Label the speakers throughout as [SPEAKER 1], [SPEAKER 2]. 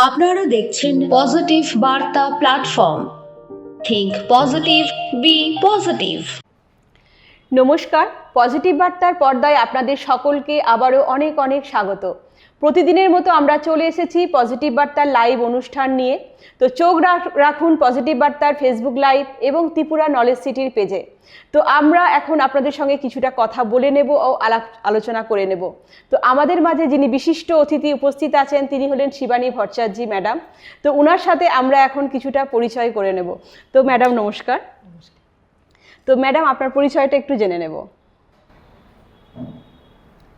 [SPEAKER 1] আপনারা দেখছেন পজিটিভ বার্তা platform. Think positive, be positive.
[SPEAKER 2] নমস্কার, পজিটিভ বার্তার পর্দায় আপনাদের সকলকে আবারও অনেক অনেক স্বাগত। প্রতিদিনের মতো আমরা চলে এসেছি পজিটিভ বার্তার লাইভ অনুষ্ঠান নিয়ে। তো চোখ রাখুন পজিটিভ বার্তার ফেসবুক লাইভ এবং ত্রিপুরা নলেজ সিটির পেজে। তো আমরা এখন আপনাদের সঙ্গে কিছুটা কথা বলে নেব ও আলোচনা করে নেব। তো আমাদের মাঝে যিনি বিশিষ্ট অতিথি উপস্থিত আছেন তিনি হলেন শিবানী ভট্টাচার্য ম্যাডাম। তো ওনার সাথে আমরা এখন কিছুটা পরিচয় করে নেব। তো ম্যাডাম নমস্কার। তো ম্যাডাম আপনার পরিচয়টা একটু জেনে নেব।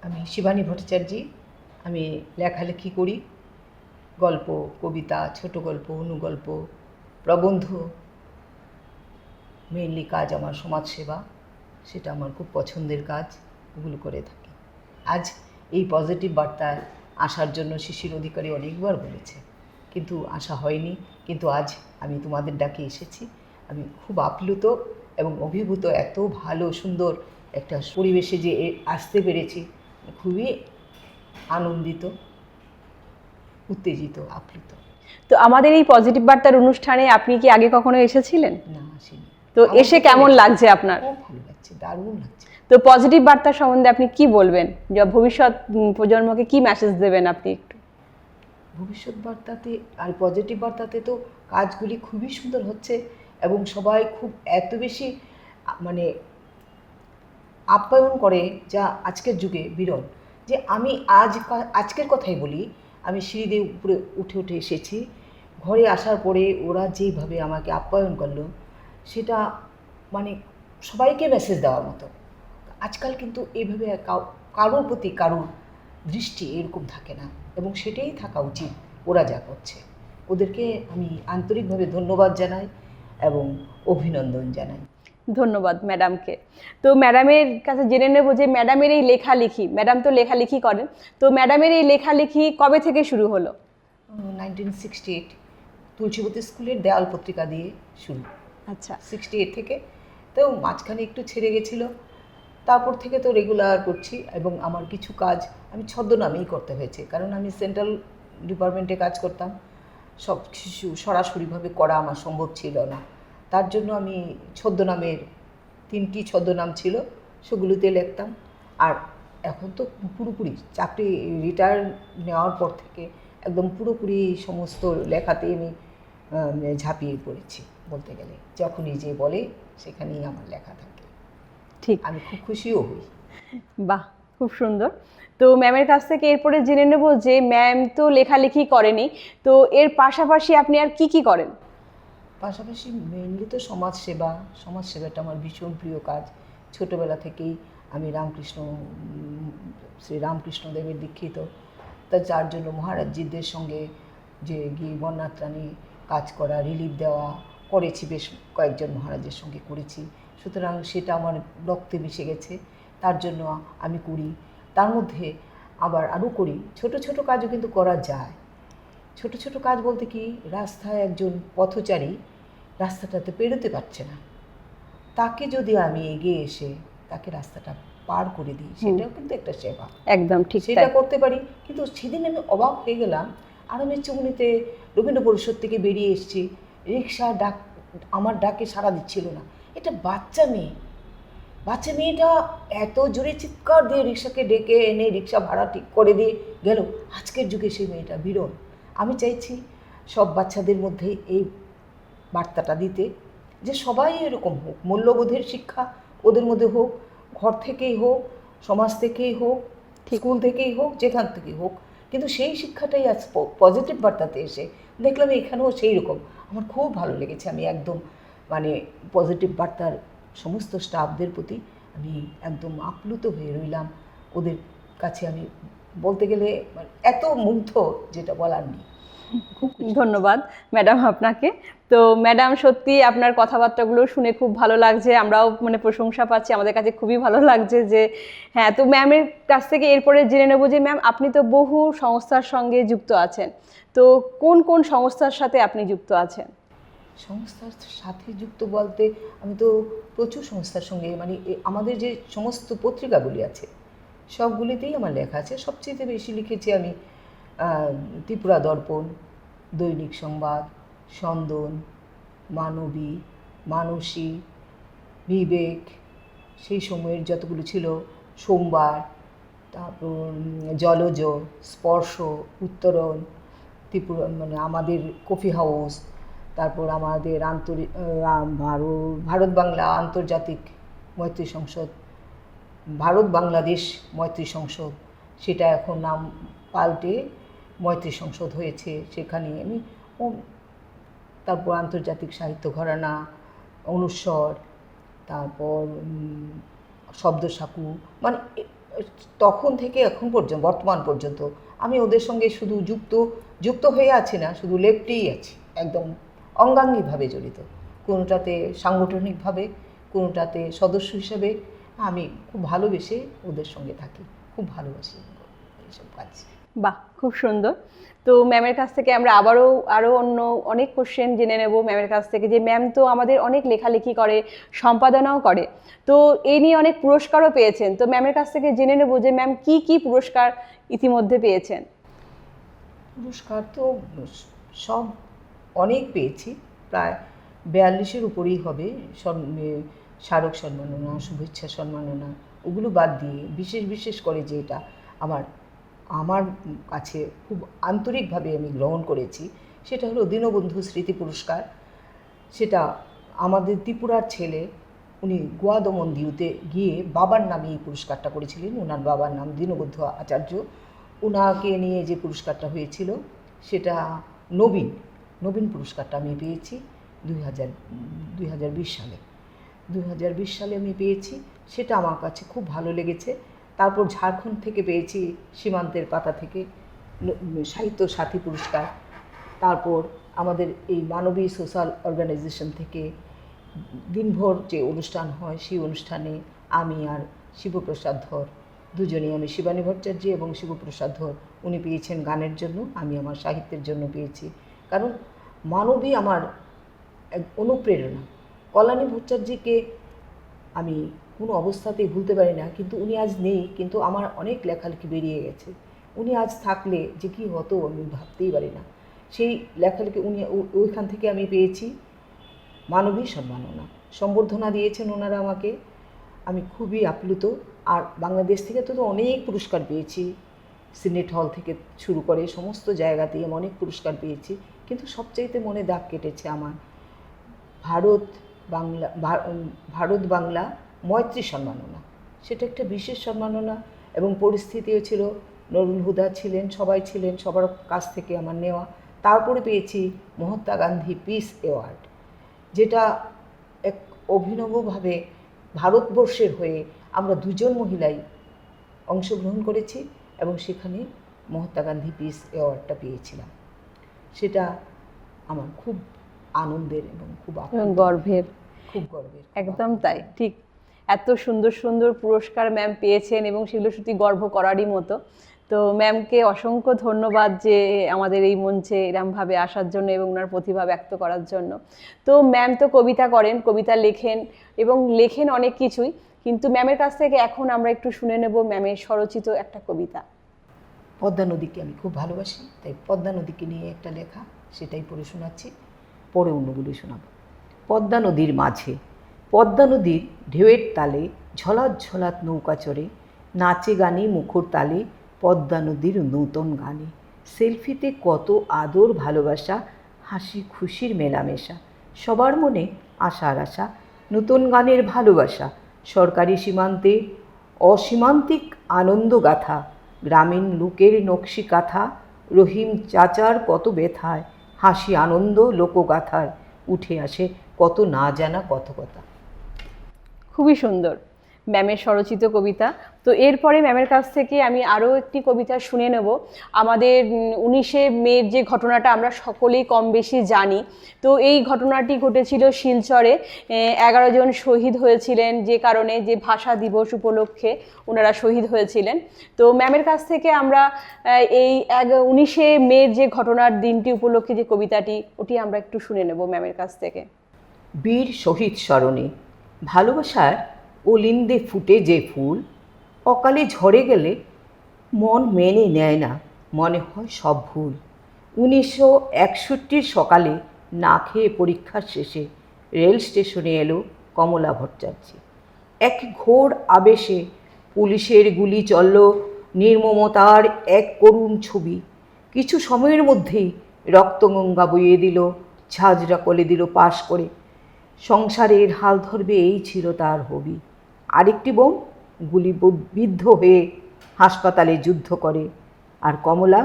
[SPEAKER 3] আমি শিবানী ভট্টাচার্য। আমি লেখালেখি করি, গল্প, কবিতা, ছোট গল্প, অনুগল্প, প্রবন্ধ। মেইনলি কাজ আমার সমাজসেবা, সেটা আমার খুব পছন্দের কাজ, ওগুলো করে থাকি। আজ এই পজিটিভ বার্তায় আসার জন্য শিশির অধিকারী অনেকবার বলেছে, কিন্তু আসা হয়নি। কিন্তু আজ আমি তোমাদের ডাকে এসেছি। আমি খুব আপ্লুত এবং অভিভূত, এত ভালো সুন্দর একটা পরিবেশে যে আসতে পেরেছি, খুবই আনন্দিত, উত্তেজিত, আপ্লুত।
[SPEAKER 2] তো আমাদের এই পজিটিভ বার্তার অনুষ্ঠানে আপনি কি আগে কখনো এসেছিলেন?
[SPEAKER 3] না, আসিনি।
[SPEAKER 2] তো এসে কেমন লাগছে আপনার?
[SPEAKER 3] খুব ভালো লাগছে, দারুণ লাগছে।
[SPEAKER 2] তো পজিটিভ বার্তা সম্বন্ধে আপনি কি বলবেন, যে ভবিষ্যৎ প্রজন্মকে কি মেসেজ দেবেন আপনি একটু?
[SPEAKER 3] ভবিষ্যৎ বার্তাতে আর পজিটিভ বার্তাতে তো কাজগুলি খুবই সুন্দর হচ্ছে এবং সবাই খুব এত বেশি মানে আপ্যায়ন করে, যা আজকের যুগে বিরল। যে আমি আজকের কথাই বলি, আমি সিঁড়ি দিয়ে উপরে উঠে এসেছি, ঘরে আসার পরে ওরা যেইভাবে আমাকে আপ্যায়ন করলো, সেটা মানে সবাইকে মেসেজ দেওয়ার মতো। আজকাল কিন্তু এইভাবে কারোর প্রতি কারোর দৃষ্টি এরকম থাকে না, এবং সেটাই থাকা উচিত। ওরা যা করছে, ওদেরকে আমি আন্তরিকভাবে ধন্যবাদ জানাই এবং অভিনন্দন জানাই।
[SPEAKER 2] ধন্যবাদ ম্যাডামকে। তো ম্যাডামের কাছে জেনে নেব যে ম্যাডামের এই লেখালেখি, ম্যাডাম তো লেখালেখি করেন, তো ম্যাডামের এই লেখালেখি কবে থেকে শুরু হলো?
[SPEAKER 3] 1968 তুলসীবতী স্কুলের দেয়াল পত্রিকা দিয়ে শুরু।
[SPEAKER 2] আচ্ছা।
[SPEAKER 3] 68 থেকে, তো মাঝখানে একটু ছেড়ে গেছিলো, তারপর থেকে তো রেগুলার করছি। এবং আমার কিছু কাজ আমি ছদ্মনামেই করতে হয়েছে, কারণ আমি সেন্ট্রাল ডিপার্টমেন্টে কাজ করতাম। সব কিছু সরাসরিভাবে করা আমার সম্ভব ছিল না, তার জন্য আমি ছদ্মনামের 3টি ছদ্মনাম ছিল, সেগুলোতে লিখতাম। আর এখন তো পুরোপুরি চাকরি রিটায়ার নেওয়ার পর থেকে একদম পুরোপুরি সমস্ত লেখাতে আমি ঝাঁপিয়ে পড়েছি বলতে গেলে। যখনই যে বলে সেখানেই আমার লেখা থাকে।
[SPEAKER 2] ঠিক,
[SPEAKER 3] আমি খুব খুশিও হই।
[SPEAKER 2] বাহ, খুব সুন্দর। তো ম্যামের কাছ থেকে এরপরে জেনে নেব যে ম্যাম তো লেখালেখি করেনি, তো এর পাশাপাশি আপনি আর কি কি করেন?
[SPEAKER 3] পাশাপাশি মেইনলি তো সমাজসেবাটা আমার ভীষণ প্রিয় কাজ। ছোটোবেলা থেকেই আমি শ্রী রামকৃষ্ণদেবের দীক্ষিত, তা যার জন্য মহারাজজিদের সঙ্গে যে গিয়ে বন্যাত্রাণী কাজ করা, রিলিফ দেওয়া করেছি, বেশ কয়েকজন মহারাজের সঙ্গে করেছি। সুতরাং সেটা আমার রক্তে মিশে গেছে, তার জন্য আমি করি। তার মধ্যে আবার আরও করি ছোট ছোট কাজও কিন্তু করা যায়। ছোট ছোট কাজ বলতে কি, রাস্তায় একজন পথচারী রাস্তাটাতে পেরোতে পারছে না, তাকে যদি আমি এগিয়ে এসে তাকে রাস্তাটা পার করে দিই, সেটাও কিন্তু একটা সেবা।
[SPEAKER 2] একদম ঠিক,
[SPEAKER 3] সেটা করতে পারি। কিন্তু সেদিন আমি অবাক হয়ে গেলাম, আরামের চুমনিতে রবীন্দ্র পরিষদ থেকে বেরিয়ে এসেছি, রিক্সা আমার ডাকে সাড়া দিচ্ছিল না। এটা বাচ্চা মেয়েটা এত জোরে চিৎকার দিয়ে রিক্সাকে ডেকে এনে রিক্সা ভাড়া ঠিক করে দিয়ে গেল। আজকের যুগে সেই মেয়েটা বিরল। আমি চাইছি সব বাচ্চাদের মধ্যে এই বার্তাটা দিতে, যে সবাই এরকম হোক, মূল্যবোধের শিক্ষা ওদের মধ্যে হোক, ঘর থেকেই হোক, সমাজ থেকেই হোক, স্কুল থেকেই হোক, যেখান থেকেই হোক। কিন্তু সেই শিক্ষাটাই আজ পজিটিভ বার্তাতে এসে দেখলাম এখানেও সেই রকম। আমার খুব ভালো লেগেছে। আমি একদম মানে পজিটিভ বার্তার সমস্ত স্টাফদের প্রতি আমি একদম আপ্লুত হয়ে রইলাম। ওদের কাছে আমি বলতে গেলে এত মুগ্ধ, যেটা বলার নেই।
[SPEAKER 2] ধন্যবাদ ম্যাডাম আপনাকে। তো ম্যাডাম সত্যি আপনার কথাবার্তাগুলো শুনে খুব ভালো লাগছে, আমরাও মানে প্রশংসা পাচ্ছি, আমাদের কাছে খুবই ভালো লাগছে যে হ্যাঁ। তো ম্যামের কাছ থেকে এরপরে জেনে নেব যে ম্যাম আপনি তো বহু সংস্থার সঙ্গে যুক্ত আছেন, তো কোন কোন সংস্থার সাথে আপনি যুক্ত আছেন?
[SPEAKER 3] সংস্থার সাথে যুক্ত বলতে আমি তো প্রচুর সংস্থার সঙ্গে, মানে আমাদের যে সমস্ত পত্রিকাগুলি আছে সবগুলিতেই আমার লেখা আছে। সবচেয়ে বেশি লিখেছি আমি ত্রিপুরা দর্পণ, দৈনিক সংবাদ, স্পন্দন, মানবী, মানসী, বিবেক, সেই সময়ের যতগুলো ছিল, সোমবার, তারপর জলজ, স্পর্শ, উত্তরণ, ত্রিপুরা মানে আমাদের কফি হাউস, তারপর আমাদের ভারত বাংলা আন্তর্জাতিক মৈত্রী সংসদ, ভারত বাংলাদেশ মৈত্রী সংসদ, সেটা এখন নাম পাল্টে মৈত্রী সংসদ হয়েছে, সেখানে আমি তারপর আন্তর্জাতিক সাহিত্য ঘরানা, অনুস্বর, তারপর শব্দ সাকু, মানে তখন থেকে এখন পর্যন্ত বর্তমান পর্যন্ত আমি ওদের সঙ্গে শুধু যুক্ত হয়ে আছি না, শুধু লেপ্টেই আছি, একদম অঙ্গাঙ্গিভাবে জড়িত, কোনোটাতে সাংগঠনিকভাবে, কোনোটাতে সদস্য হিসেবে। আমি খুব ভালোবেসে ওদের সঙ্গে থাকি, খুব ভালোবাসি এইসব কাজ।
[SPEAKER 2] বাহ, খুব সুন্দর। তো ম্যামের কাছ থেকে আমরা আরও অন্য অনেক কোশ্চেন জেনে নেব ম্যামের কাছ থেকে, যে ম্যাম তো আমাদের অনেক লেখালেখি করে, সম্পাদনাও করে, তো এই নিয়ে অনেক পুরস্কারও পেয়েছেন। তো ম্যামের কাছ থেকে জেনে নেব যে ম্যাম কি পুরস্কার ইতিমধ্যে পেয়েছেন।
[SPEAKER 3] পুরস্কার তো সব অনেক পেয়েছি, প্রায় 42-এর উপরেই হবে। স্মারক সম্মাননা, শুভেচ্ছা সম্মাননা, ওগুলো বাদ দিয়ে বিশেষ করে যেটা আমার কাছে খুব আন্তরিকভাবে আমি গ্রহণ করেছি, সেটা হলো দীনবন্ধু স্মৃতি পুরস্কার। সেটা আমাদের ত্রিপুরার ছেলে, উনি গোয়া দমনদিউতে গিয়ে বাবার নামে এই পুরস্কারটা করেছিলেন। ওনার বাবার নাম দীনবন্ধু আচার্য। ওনাকে নিয়ে যে পুরস্কারটা হয়েছিল, সেটা নবীন পুরস্কারটা আমি পেয়েছি 2020 সালে। 2020 সালে আমি পেয়েছি, সেটা আমার কাছে খুব ভালো লেগেছে। তারপর ঝাড়খণ্ড থেকে পেয়েছি, সীমান্তের পাতা থেকে সাহিত্য সাথী পুরস্কার। তারপর আমাদের এই মানবী সোশ্যাল অর্গানাইজেশন থেকে দিনভর যে অনুষ্ঠান হয়, সেই অনুষ্ঠানে আমি আর শিবপ্রসাদ ধর দুজনেই, আমি শিবানী ভট্টাচার্য এবং শিবপ্রসাদ ধর, উনি পেয়েছেন গানের জন্য, আমি আমার সাহিত্যের জন্য পেয়েছি। কারণ মানবী আমার এক অনুপ্রেরণা। কল্যাণী ভট্টাচার্যকে আমি কোনো অবস্থাতেই ভুলতে পারি না, কিন্তু উনি আজ নেই, কিন্তু আমার অনেক লেখালেখি বেরিয়ে গেছে। উনি আজ থাকলে যে কী হতো আমি ভাবতেই পারি না। সেই লেখালেখি ওইখান থেকে আমি পেয়েছি মানবী সম্মাননা, সম্বর্ধনা দিয়েছেন ওনারা আমাকে, আমি খুবই আপ্লুত। আর বাংলাদেশ থেকে তো অনেক পুরস্কার পেয়েছি, সিনেট হল থেকে শুরু করে সমস্ত জায়গাতেই আমি অনেক পুরস্কার পেয়েছি, কিন্তু সবচাইতে মনে দাগ কেটেছে আমার ভারত বাংলা মৈত্রী সম্মাননা। সেটা একটা বিশেষ সম্মাননা, এবং পরিস্থিতিও ছিল, নুরুল হুদা ছিলেন, সবাই ছিলেন, সবার কাছ থেকে আমার নেওয়া। তারপরে পেয়েছি মহাত্মা গান্ধী পিস অ্যাওয়ার্ড, যেটা এক অভিনবভাবে ভারতবর্ষের হয়ে আমরা দুজন মহিলাই অংশগ্রহণ করেছি, এবং সেখানে মহাত্মা গান্ধী পিস অ্যাওয়ার্ডটা পেয়েছিলাম। সেটা আমার খুব আনন্দের এবং খুব
[SPEAKER 2] গর্বের। একদম তাই, ঠিক। এত সুন্দর পুরস্কার ম্যাম পেয়েছেন, এবং সেগুলো সত্যি গর্ব করারই মতো। তো ম্যামকে অসংখ্য ধন্যবাদ যে আমাদের এই মঞ্চে এরমভাবে আসার জন্য এবং ওনার প্রতিভা ব্যক্ত করার জন্য। তো ম্যাম তো কবিতা করেন, কবিতা লেখেন, এবং লেখেন অনেক কিছুই, কিন্তু ম্যামের কাছ থেকে এখন আমরা একটু শুনে নেব ম্যামের স্বরচিত একটা কবিতা।
[SPEAKER 3] পদ্মা নদীকে আমি খুব ভালোবাসি, তাই পদ্মা নদীকে নিয়ে একটা লেখা, সেটাই পড়ে শোনাচ্ছি, পরে অন্যগুলো শোনাব। পদ্মা নদীর মাঝে, পদ্মা নদীর ঢেউয়ের তালে ঝলাত নৌকা চড়ে, নাচে গানে মুখর তালে পদ্মা নদীর নূতন গানে। সেলফিতে কত আদর ভালোবাসা, হাসি খুশির মেলামেশা, সবার মনে আশার আশা, নূতন গানের ভালোবাসা, সরকারি সীমান্তে অসীমান্তিক আনন্দ গাথা, গ্রামীণ লোকের নকশি কাথা, রহিম চাচার কত ব্যথায়, হাসি আনন্দ লোকগাথার উঠে আসে কত না জানা কথা।
[SPEAKER 2] খুবই সুন্দর ম্যামের স্বরচিত কবিতা। তো এরপরে ম্যামের কাছ থেকে আমি আরও একটি কবিতা শুনে নেব। আমাদের 19শে মের যে ঘটনাটা আমরা সকলেই কম বেশি জানি, তো এই ঘটনাটি ঘটেছিল শিলচরে। 11 জন শহীদ হয়েছিলেন, যে কারণে যে ভাষা দিবস উপলক্ষে ওনারা শহীদ হয়েছিলেন। তো ম্যামের কাছ থেকে আমরা এই 19শে মের যে ঘটনার দিনটি উপলক্ষে যে কবিতাটি, ওটি আমরা একটু শুনে নেব ম্যামের কাছ থেকে।
[SPEAKER 3] বীর শহীদ স্মরণে, ভালোবাসার অলিন্দে ফুটে যে ফুল, অকালে ঝরে গেলে মন মেনে নেয় না, মনে হয় সব ভুল। 1961 সকালে না খেয়ে পরীক্ষার শেষে রেল স্টেশনে এলো কমলা ভট্টাচার্য। এক ঘোর আবেশে পুলিশের গুলি চলল নির্মমতার এক করুণ ছবি। কিছু সময়ের মধ্যেই রক্তগঙ্গা বইয়ে দিল, ঝাঁঝরা কোলে দিল পাশ করে। সংসারের হাল ধরবে এই ছিল তার হবি। আরেকটি বোন গুলিবিদ্ধ হয়ে হাসপাতালে যুদ্ধ করে, আর কমলা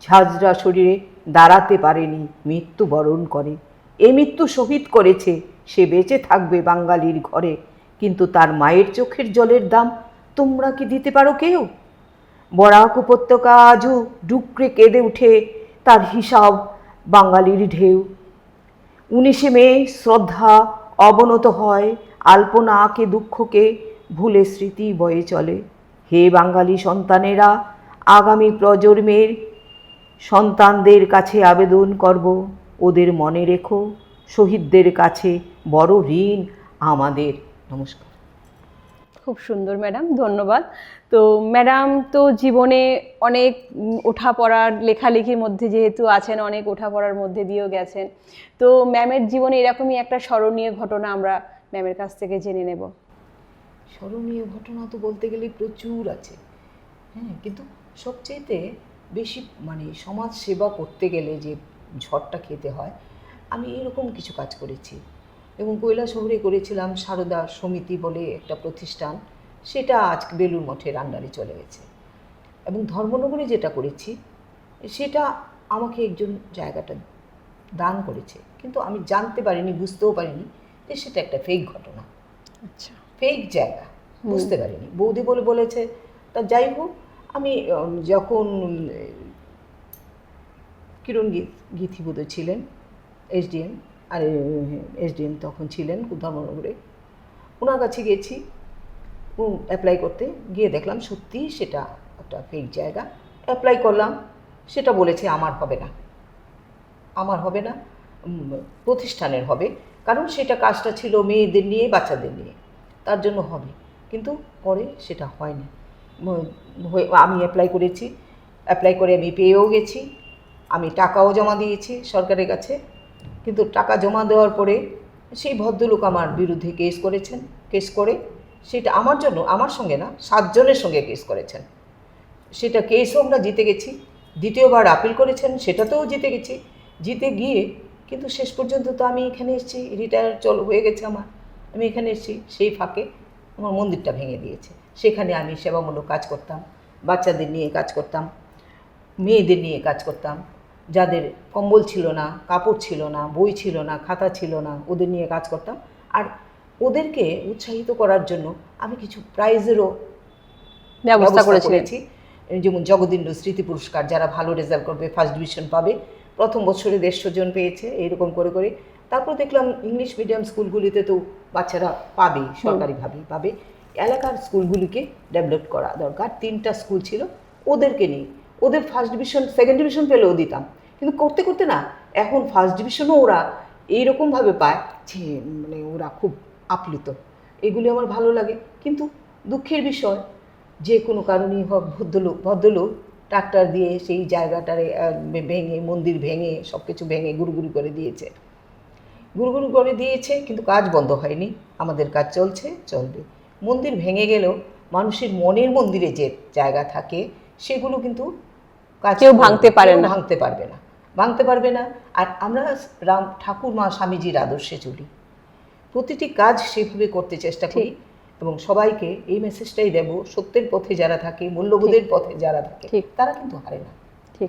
[SPEAKER 3] ঝাঁঝরা শরীরে দাঁড়াতে পারেনি, মৃত্যুবরণ করে। এই মৃত্যু শহীদ করেছে, সে বেঁচে থাকবে বাঙালির ঘরে, কিন্তু তার মায়ের চোখের জলের দাম তোমরা কি দিতে পারো কেউ? বরাক উপত্যকা আজও ডুকরে কেঁদে উঠে, তার হিসাব বাঙালির ঢেউ। 19শে মে শ্রদ্ধা অবনত হয়, আলপনাকে দুঃখকে ভুলে স্মৃতি বয়ে চলে। হে বাঙালি সন্তানেরা, আগামী প্রজন্মের সন্তানদের কাছে আবেদন করব, ওদের মনে রেখো, শহীদদের কাছে বড় ঋণ আমাদের। নমস্কার।
[SPEAKER 2] খুব সুন্দর ম্যাডাম, ধন্যবাদ। তো ম্যাডাম তো জীবনে অনেক ওঠাপড়ার, লেখালেখির মধ্যে যেহেতু আছেন, অনেক ওঠাপড়ার মধ্যে দিয়েও গেছেন। তো ম্যামের জীবনে এরকমই একটা স্মরণীয় ঘটনা আমরা ম্যামের কাছ থেকে জেনে নেব।
[SPEAKER 3] স্মরণীয় ঘটনা তো বলতে গেলে প্রচুর আছে, হ্যাঁ, কিন্তু সবচেয়েতে বেশি সমাজ সেবা করতে গেলে যে ঝড়টা খেতে হয়, আমি এরকম কিছু কাজ করেছি। এবং কৈলাসহরে করেছিলাম সারদা সমিতি বলে একটা প্রতিষ্ঠান, সেটা আজকে বেলুড় মঠের আন্ডারে চলে গেছে। এবং ধর্মনগরে যেটা করেছি সেটা আমাকে একজন জায়গাটা দান করেছে, কিন্তু আমি জানতে পারিনি, বুঝতেও পারিনি যে সেটা একটা ফেক ঘটনা,
[SPEAKER 2] আচ্ছা,
[SPEAKER 3] ফেক জায়গা, বুঝতে পারিনি। বৌদি বলেছে। তা যাই হোক, আমি যখন কিরণ গীথিবোধ ছিলেন এসডিএম, আর এসডিএম তখন ছিলেন ধর্মনগরে, ওনার কাছে গেছি অ্যাপ্লাই করতে, গিয়ে দেখলাম সত্যি সেটা একটা ফেক জায়গা। অ্যাপ্লাই করলাম, সেটা বলেছে আমার হবে না, আমার হবে না, প্রতিষ্ঠানের হবে, কারণ সেটা কাজটা ছিল মেয়েদের নিয়ে, বাচ্চাদের নিয়ে, তার জন্য হবে। কিন্তু পরে সেটা হয়নি। আমি অ্যাপ্লাই করেছি, অ্যাপ্লাই করে আমি পেয়েও গেছি, আমি টাকাও জমা দিয়েছি সরকারের কাছে। কিন্তু টাকা জমা দেওয়ার পরে সেই ভদ্রলোক আমার বিরুদ্ধে কেস করেছেন। কেস করে সেটা আমার জন্য, আমার সঙ্গে না, 7 জনের সঙ্গে কেস করেছেন। সেটা কেসও আমরা জিতে গেছি। দ্বিতীয়বার আপিল করেছেন, সেটাতেও জিতে গেছি। জিতে গিয়ে কিন্তু শেষ পর্যন্ত তো আমি এখানে এসেছি, রিটায়ার হয়ে গেছে আমার, আমি এখানে এসেছি। সেই ফাঁকে আমার মন্দিরটা ভেঙে দিয়েছে। সেখানে আমি সেবামূলক কাজ করতাম, বাচ্চাদের নিয়ে কাজ করতাম, মেয়েদের নিয়ে কাজ করতাম, যাদের কম্বল ছিল না, কাপড় ছিল না, বই ছিল না, খাতা ছিল না, ওদের নিয়ে কাজ করতাম। আর ওদেরকে উৎসাহিত করার জন্য আমি কিছু প্রাইজেরও ব্যবস্থা করেছি। যেমন জগদীন্দ্র স্মৃতি পুরস্কার, যারা ভালো রেজাল্ট করবে, ফার্স্ট ডিভিশন পাবে, প্রথম বছরে 150 জন পেয়েছে, এইরকম করে করে। তারপর দেখলাম ইংলিশ মিডিয়াম স্কুলগুলিতে তো বাচ্চারা পাবে, সরকারিভাবেই পাবে। এলাকার স্কুলগুলিকে ডেভেলপ করা দরকার। 3টা স্কুল ছিল, ওদেরকে নিয়ে, ওদের ফার্স্ট ডিভিশন, সেকেন্ড ডিভিশন পেলেও দিতাম। কিন্তু করতে করতে না, এখন ফার্স্ট ডিভিশনও ওরা এইরকমভাবে পায় যে ওরা খুব আপ্লুত। এগুলি আমার ভালো লাগে। কিন্তু দুঃখের বিষয়, যে কোনো কারণেই হোক, ভদ্রলোক ট্রাক্টর দিয়ে সেই জায়গাটারে ভেঙে, মন্দির ভেঙে, সব কিছু ভেঙে গুড়গুড়ি করে দিয়েছে। গুড়গুড়ি করে দিয়েছে, কিন্তু কাজ বন্ধ হয়নি, আমাদের কাজ চলবে। মন্দির ভেঙে গেলেও মানুষের মনের মন্দিরে যে জায়গা থাকে, সেগুলো কিন্তু
[SPEAKER 2] কেউ ভাঙতে
[SPEAKER 3] পারবে না। আর আমরা ঠাকুর মা স্বামীজির আদর্শে চলি, প্রতিটি কাজ সেভাবে করতে চেষ্টা করি। এবং সবাইকে এই মেসেজটাই দেব, সত্যের পথে যারা থাকে, মূল্যবোধের পথে যারা থাকে, তারা কিন্তু হারে না।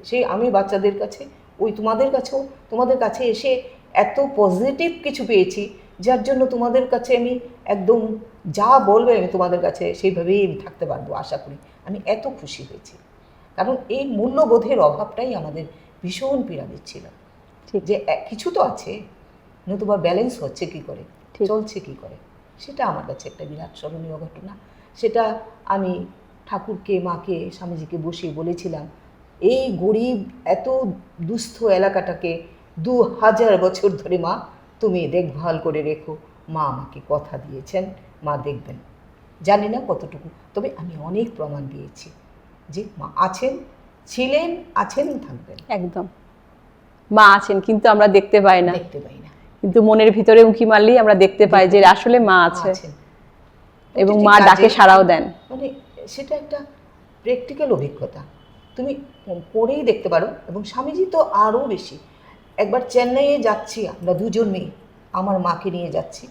[SPEAKER 3] সেই আমি বাচ্চাদের কাছে, ওই তোমাদের কাছে এসে এত পজিটিভ কিছু পেয়েছি, যার জন্য তোমাদের কাছে আমি একদম যা বলবে আমি তোমাদের কাছে সেইভাবেই আমি থাকতে পারবো, আশা করি। আমি এত খুশি হয়েছি, কারণ এই মূল্যবোধের অভাবটাই আমাদের ভীষণ পীড়া দিচ্ছিল। যে কিছু তো আছে, নতুবা ব্যালেন্স হচ্ছে কি করে, চলছে কি করে, সেটা আমার কাছে একটা বিরাট স্মরণীয় ঘটনা। সেটা আমি ঠাকুরকে, মাকে, স্বামীজিকে বসিয়ে বলেছিলাম, এই গরিব এত দুস্থ এলাকাটাকে 2000 বছর ধরে মা তুমি দেখভাল করে রেখো। মা আমাকে কথা দিয়েছেন, মা দেখবেন। জানি না কতটুকু, তবে আমি অনেক প্রমাণ দিয়েছি যে মা আছেন, ছিলেন, আছেন, থাকবেন।
[SPEAKER 2] একদম মা আছেন কিন্তু আমরা দেখতে পাই না,
[SPEAKER 3] দেখতে পাই না,
[SPEAKER 2] কিন্তু মনের ভিতরে উঁকি মারলেই আমরা দেখতে পাই যে আসলে মা আছে
[SPEAKER 3] আছেন।
[SPEAKER 2] এবং
[SPEAKER 3] প্রতিটি
[SPEAKER 2] মা ডাকে
[SPEAKER 3] কাজে
[SPEAKER 2] সাড়াও দেন।
[SPEAKER 3] মানে সেটা একটা প্র্যাকটিক্যাল অভিজ্ঞতা, তুমি পড়েই দেখতে পারো। এবং স্বামীজি তো আরও বেশি। একবার চেন্নাইয়ে যাচ্ছি আমরা দুজন মেয়ে, আমার মাকে নিয়ে যাচ্ছি,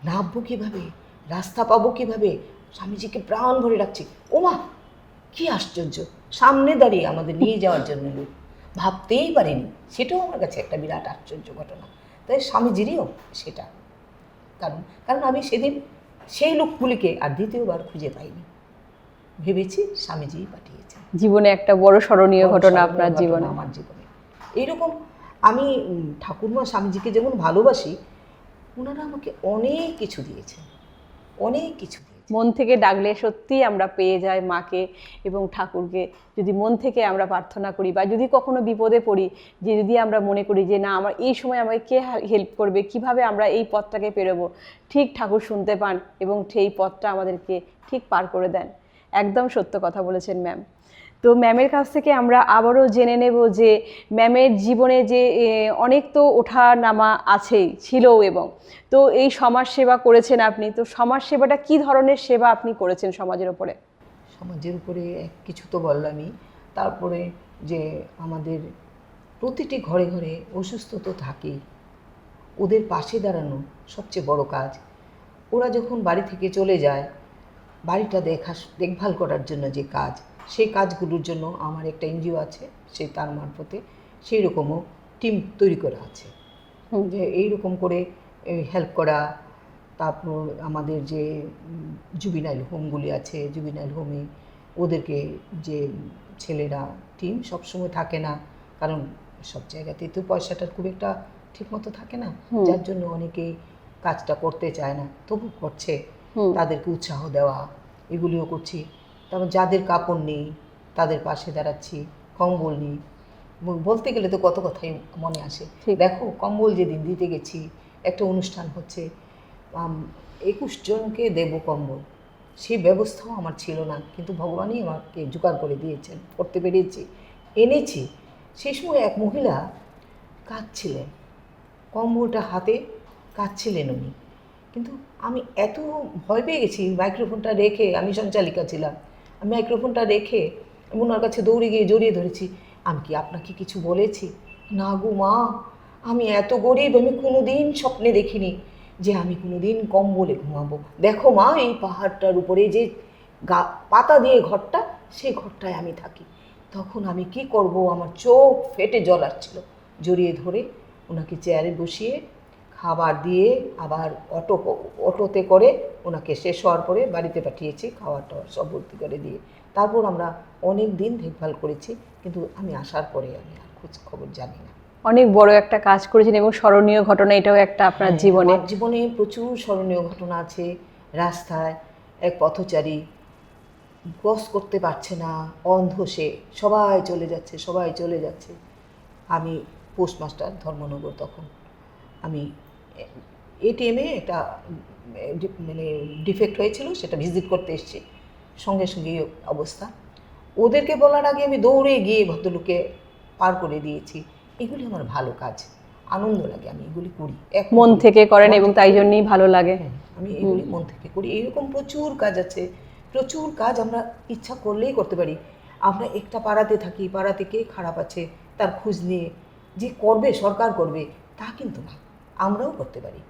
[SPEAKER 3] নামবো কীভাবে, রাস্তা পাবো কীভাবে, স্বামীজিকে প্রাণ ভরে ডাকছি, ও মা কী আশ্চর্য, সামনে দাঁড়িয়ে আমাদের নিয়ে যাওয়ার জন্য লোক, ভাবতেই পারিনি। সেটাও আমার কাছে একটা বিরাট আশ্চর্য ঘটনা। তাই স্বামীজিরও সেটা কারণ কারণ আমি সেদিন সেই লোকগুলিকে আর দ্বিতীয়বার খুঁজে পাইনি, ভেবেছি স্বামীজিই পাঠিয়েছেন।
[SPEAKER 2] জীবনে একটা বড় স্মরণীয়
[SPEAKER 3] বড়
[SPEAKER 2] ঘটনা
[SPEAKER 3] স্মরণীয়
[SPEAKER 2] আপনার
[SPEAKER 3] ঘটনা
[SPEAKER 2] জীবনে।
[SPEAKER 3] আমার জীবনে এইরকম। আমি ঠাকুরমা স্বামীজিকে যেমন ভালোবাসি, ওনারা আমাকে অনেক কিছু দিয়েছেন, অনেক কিছু দিয়েছেন।
[SPEAKER 2] মন থেকে ডাকলে সত্যিই আমরা পেয়ে যাই মাকে এবং ঠাকুরকে। যদি মন থেকে আমরা প্রার্থনা করি বা যদি কখনো বিপদে পড়ি, যে যদি আমরা মনে করি যে না আমার এই সময় আমাকে কে হেল্প করবে, কিভাবে আমরা এই পথটাকে পেরোবো, ঠিক ঠাকুর শুনতে পান এবং সেই পথটা আমাদেরকে ঠিক পার করে দেন। একদম সত্য কথা বলেছেন ম্যাম। তো ম্যামের কাছ থেকে আমরা আবারও জেনে নেব যে ম্যামের জীবনে যে অনেক তো ওঠা নামা আছেই, ছিলও, এবং তো এই সমাজ সেবা করেছেন আপনি। তো সমাজ সেবাটা কী ধরনের সেবা আপনি করেছেন সমাজের ওপরে?
[SPEAKER 3] সমাজের উপরে কিছু তো বললামই, তারপরে যে আমাদের প্রতিটি ঘরে ঘরে অসুস্থ তো থাকেই, ওদের পাশে দাঁড়ানো সবচেয়ে বড় কাজ। ওরা যখন বাড়ি থেকে চলে যায়, বাড়িটা দেখভাল করার জন্য যে কাজ, সেই কাজগুলোর জন্য আমার একটা এনজিও আছে, সে তার মারফতে সেই রকমও টিম তৈরি করা আছে, যে এইরকম করে হেল্প করা। তারপর আমাদের যে জুবিনাইল হোমগুলি আছে, জুবিনাইল হোমে ওদেরকে যে ছেলেরা, টিম সবসময় থাকে না, কারণ সব জায়গাতেই তো পয়সাটার খুব একটা ঠিকমতো থাকে না, যার জন্য অনেকেই কাজটা করতে চায় না, তবু করছে, তাদেরকে উৎসাহ দেওয়া, এগুলিও করছি। তারপর যাদের কাপড় নেই তাদের পাশে দাঁড়াচ্ছি, কম্বল নেই, বলতে গেলে তো কত কথাই মনে আসে। দেখো কম্বল যেদিন দিতে গেছি, একটা অনুষ্ঠান হচ্ছে, 21 জনকে দেব কম্বল, সেই ব্যবস্থাও আমার ছিল না, কিন্তু ভগবানই আমাকে জোগাড় করে দিয়েছেন, করতে পেরেছি, এনেছি। সেই সময় এক মহিলা কাঁদছিলেন, কম্বলটা হাতে কাঁদছিলেন উনি, কিন্তু আমি এত ভয় পেয়ে গেছি, মাইক্রোফোনটা রেখে, আমি সঞ্চালিকা ছিলাম, আমি মাইক্রোফোনটা রেখে আমি ওনার কাছে দৌড়ে গিয়ে জড়িয়ে ধরেছি। আমি কি আপনাকে কিছু বলেছি? না গো মা, আমি এত গরিব, আমি কোনোদিন স্বপ্নে দেখিনি যে আমি কোনোদিন কম্বলে ঘুমাবো। দেখো মা, এই পাহাড়টার উপরে যে পাতা দিয়ে ঘরটা, সেই ঘরটায় আমি থাকি। তখন আমি কি করব, আমার চোখ ফেটে জল আসছিল। জড়িয়ে ধরে ওনাকে চেয়ারে বসিয়ে খাবার দিয়ে আবার অটোতে করে ওনাকে শেষ হওয়ার পরে বাড়িতে পাঠিয়েছি, খাওয়ার টাওয়ার সব ভর্তি করে দিয়ে। তারপর আমরা অনেক দিন দেখভাল করেছি, কিন্তু আমি আসার পরে আমি আর খোঁজ খবর জানি না।
[SPEAKER 2] অনেক বড় একটা কাজ করেছেন এবং স্মরণীয় ঘটনা এটাও একটা আপনার জীবনে।
[SPEAKER 3] আমার জীবনে প্রচুর স্মরণীয় ঘটনা আছে। রাস্তায় এক পথচারী ক্রস করতে পারছে না, অন্ধ সে, সবাই চলে যাচ্ছে, সবাই চলে যাচ্ছে। আমি পোস্টমাস্টার ধর্মনগর, তখন আমি এটিএমে একটা মানে ডিফেক্ট হয়েছিল, সেটা ভিজিট করতে এসেছি, সঙ্গে সঙ্গে অবস্থা। ওদেরকে বলার আগে আমি দৌড়ে গিয়ে ভদ্রলোককে পার করে দিয়েছি। এগুলি আমার ভালো কাজ, আনন্দ লাগে, আমি এগুলি করি,
[SPEAKER 2] মন থেকে করেন এবং তাই জন্যই ভালো লাগে।
[SPEAKER 3] হ্যাঁ, আমি এগুলি মন থেকে করি। এইরকম প্রচুর কাজ আছে, প্রচুর কাজ আমরা ইচ্ছা করলেই করতে পারি। আমরা একটা পাড়াতে থাকি, পাড়া থেকে খারাপ আছে তার খোঁজ নিয়ে যে করবে, সরকার করবে, তা কিন্তু না, আমরাও করতে পারি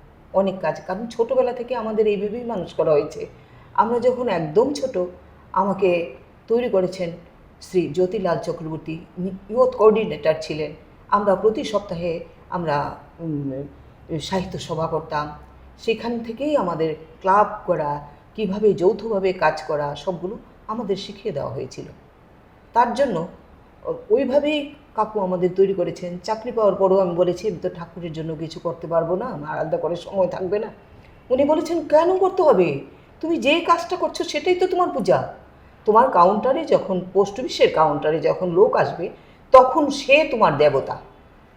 [SPEAKER 3] অনেক কাজ। কারণ ছোটোবেলা থেকে আমাদের এইভাবেই মানুষ করা হয়েছে। আমরা যখন একদম ছোট, আমাকে তৈরি করেছেন শ্রী জ্যোতিলাল চক্রবর্তী, ইয়ুথ কোঅর্ডিনেটর ছিলেন। আমরা প্রতি সপ্তাহে আমরা সাহিত্য সভা করতাম, সেখান থেকেই আমাদের ক্লাব করা, কিভাবে যৌথভাবে কাজ করা, সবগুলো আমাদের শিখিয়ে দেওয়া হয়েছিল। তার জন্য ওইভাবেই কাকু আমাদের তৈরি করেছেন। চাকরি পাওয়ার পরেও আমি বলেছি তো ঠাকুরের জন্য কিছু করতে পারবো না, আমার আলাদা করে সময় থাকবে না। উনি বলেছেন কেন করতে হবে, তুমি যে কাজটা করছো সেটাই তো তোমার পূজা। তোমার কাউন্টারে যখন, পোস্ট অফিসের কাউন্টারে যখন লোক আসবে, তখন সে তোমার দেবতা,